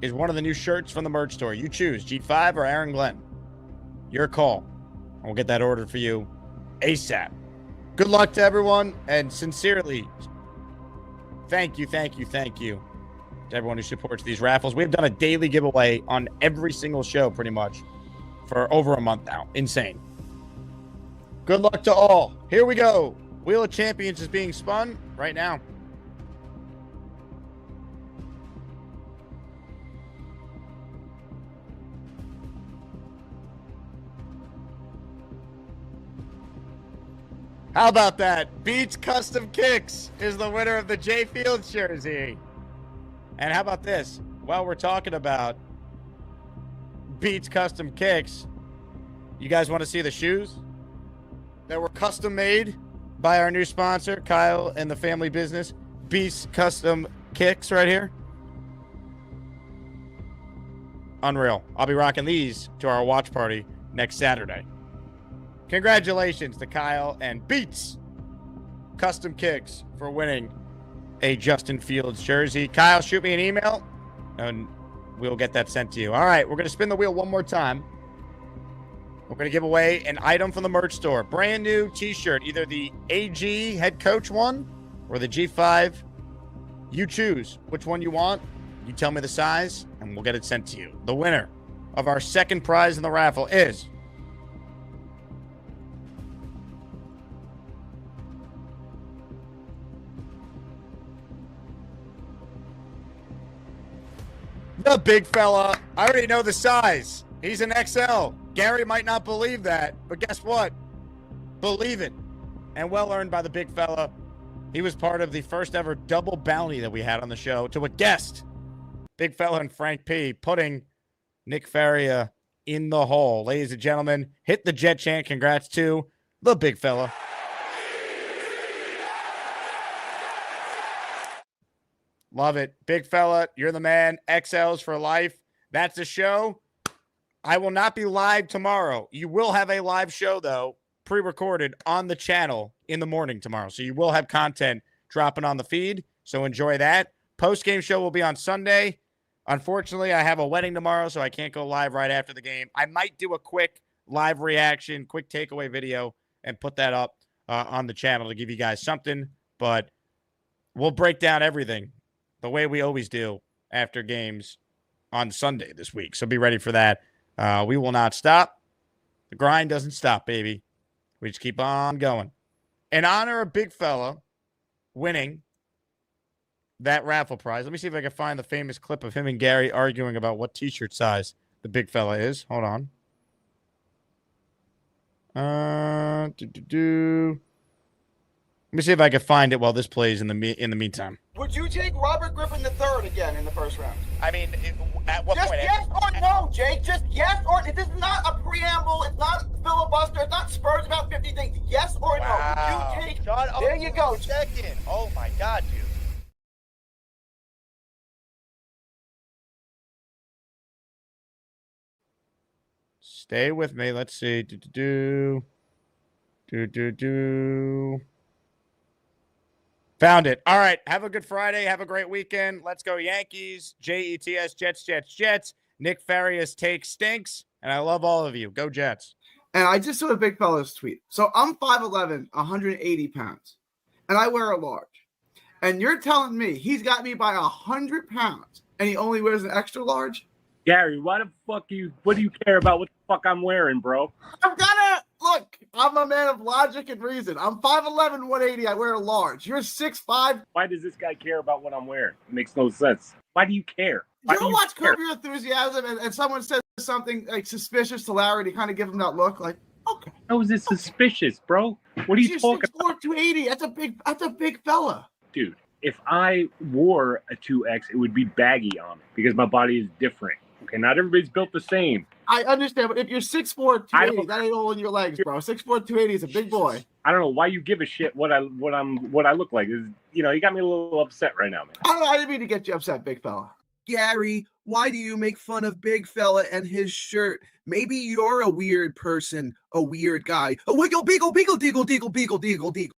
is one of the new shirts from the merch store. You choose G5 or Aaron Glenn. Your call. We'll get that ordered for you ASAP. Good luck to everyone, and sincerely, thank you to everyone who supports these raffles. We've done a daily giveaway on every single show pretty much for over a month now. Insane. Good luck to all. Here we go. Wheel of Champions is being spun right now. How about that? Beats Custom Kicks is the winner of the J Fields jersey. And how about this? While we're talking about Beats Custom Kicks, you guys want to see the shoes that were custom made by our new sponsor, Kyle and the family business, Beats Custom Kicks right here? Unreal. I'll be rocking these to our watch party next Saturday. Congratulations to Kyle and Beats Custom Kicks for winning a Justin Fields jersey. Kyle, shoot me an email and we'll get that sent to you. All right, we're going to spin the wheel one more time. We're going to give away an item from the merch store. Brand new t-shirt, either the AG head coach one or the G5. You choose which one you want. You tell me the size, and we'll get it sent to you. The winner of our second prize in the raffle is the big fella. I already know the size. He's an XL. Gary might not believe that, but guess what? Believe it. And well earned by the big fella. He was part of the first ever double bounty that we had on the show to a guest. Big fella and Frank P. putting Nick Faria in the hole. Ladies and gentlemen, hit the Jet chant. Congrats to the big fella. Love it. Big fella, you're the man. XLs for life. That's the show. I will not be live tomorrow. You will have a live show, though, pre-recorded on the channel in the morning tomorrow. So you will have content dropping on the feed. So enjoy that. Post-game show will be on Sunday. Unfortunately, I have a wedding tomorrow, so I can't go live right after the game. I might do a quick live reaction, quick takeaway video, and put that up on the channel to give you guys something. But we'll break down everything the way we always do after games on Sunday this week. So be ready for that. We will not stop. The grind doesn't stop, baby. We just keep on going. In honor of big fella winning that raffle prize, let me see if I can find the famous clip of him and Gary arguing about what t-shirt size the big fella is. Hold on. Let me see if I can find it while this plays in the meantime. Would you take Robert Griffin III again in the first round? I mean, at what just point? Yes or no, Jake. Just yes or no. This is not a preamble. It's not filibuster. It's not Spurs about 50 things. Yes or no. Would you take? There you go. Second. Oh my God, dude. Stay with me. Let's see. Found it. All right. Have a good Friday. Have a great weekend. Let's go Yankees. Jets, Jets, Jets, Jets. Nick Faria's take stinks. And I love all of you. Go Jets. And I just saw a big fella's tweet. So I'm 5'11", 180 pounds. And I wear a large. And you're telling me he's got me by 100 pounds. And he only wears an extra large? Gary, what do you care about what the fuck I'm wearing, bro? I'm look, I'm a man of logic and reason. I'm 5'11", 180. I wear a large. You're 6'5". Why does this guy care about what I'm wearing? It makes no sense. Why do you care? You ever watch Curb Your Enthusiasm and someone says something like suspicious to Larry to kind of give him that look? Like, okay. How is this suspicious, bro? What are you talking about? 6'4", 280. That's a big fella. Dude, if I wore a 2X, it would be baggy on me because my body is different. Okay, not everybody's built the same. I understand, but if you're 6'4", 280, that ain't all in your legs, bro. 6'4", 280 is a big boy. I don't know why you give a shit what I look like. You got me a little upset right now, man. I didn't mean to get you upset, big fella. Gary, why do you make fun of Big Fella and his shirt? Maybe you're a weird person, a weird guy. Oh, wiggle, beagle, beagle, deagle, deagle, beagle, deagle, deagle.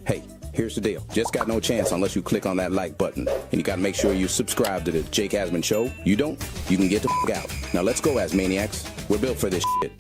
Hey, here's the deal. Just got no chance unless you click on that like button. And you got to make sure you subscribe to the Jake Asman Show. You don't, you can get the fuck out. Now let's go, Asmaniacs. We're built for this shit.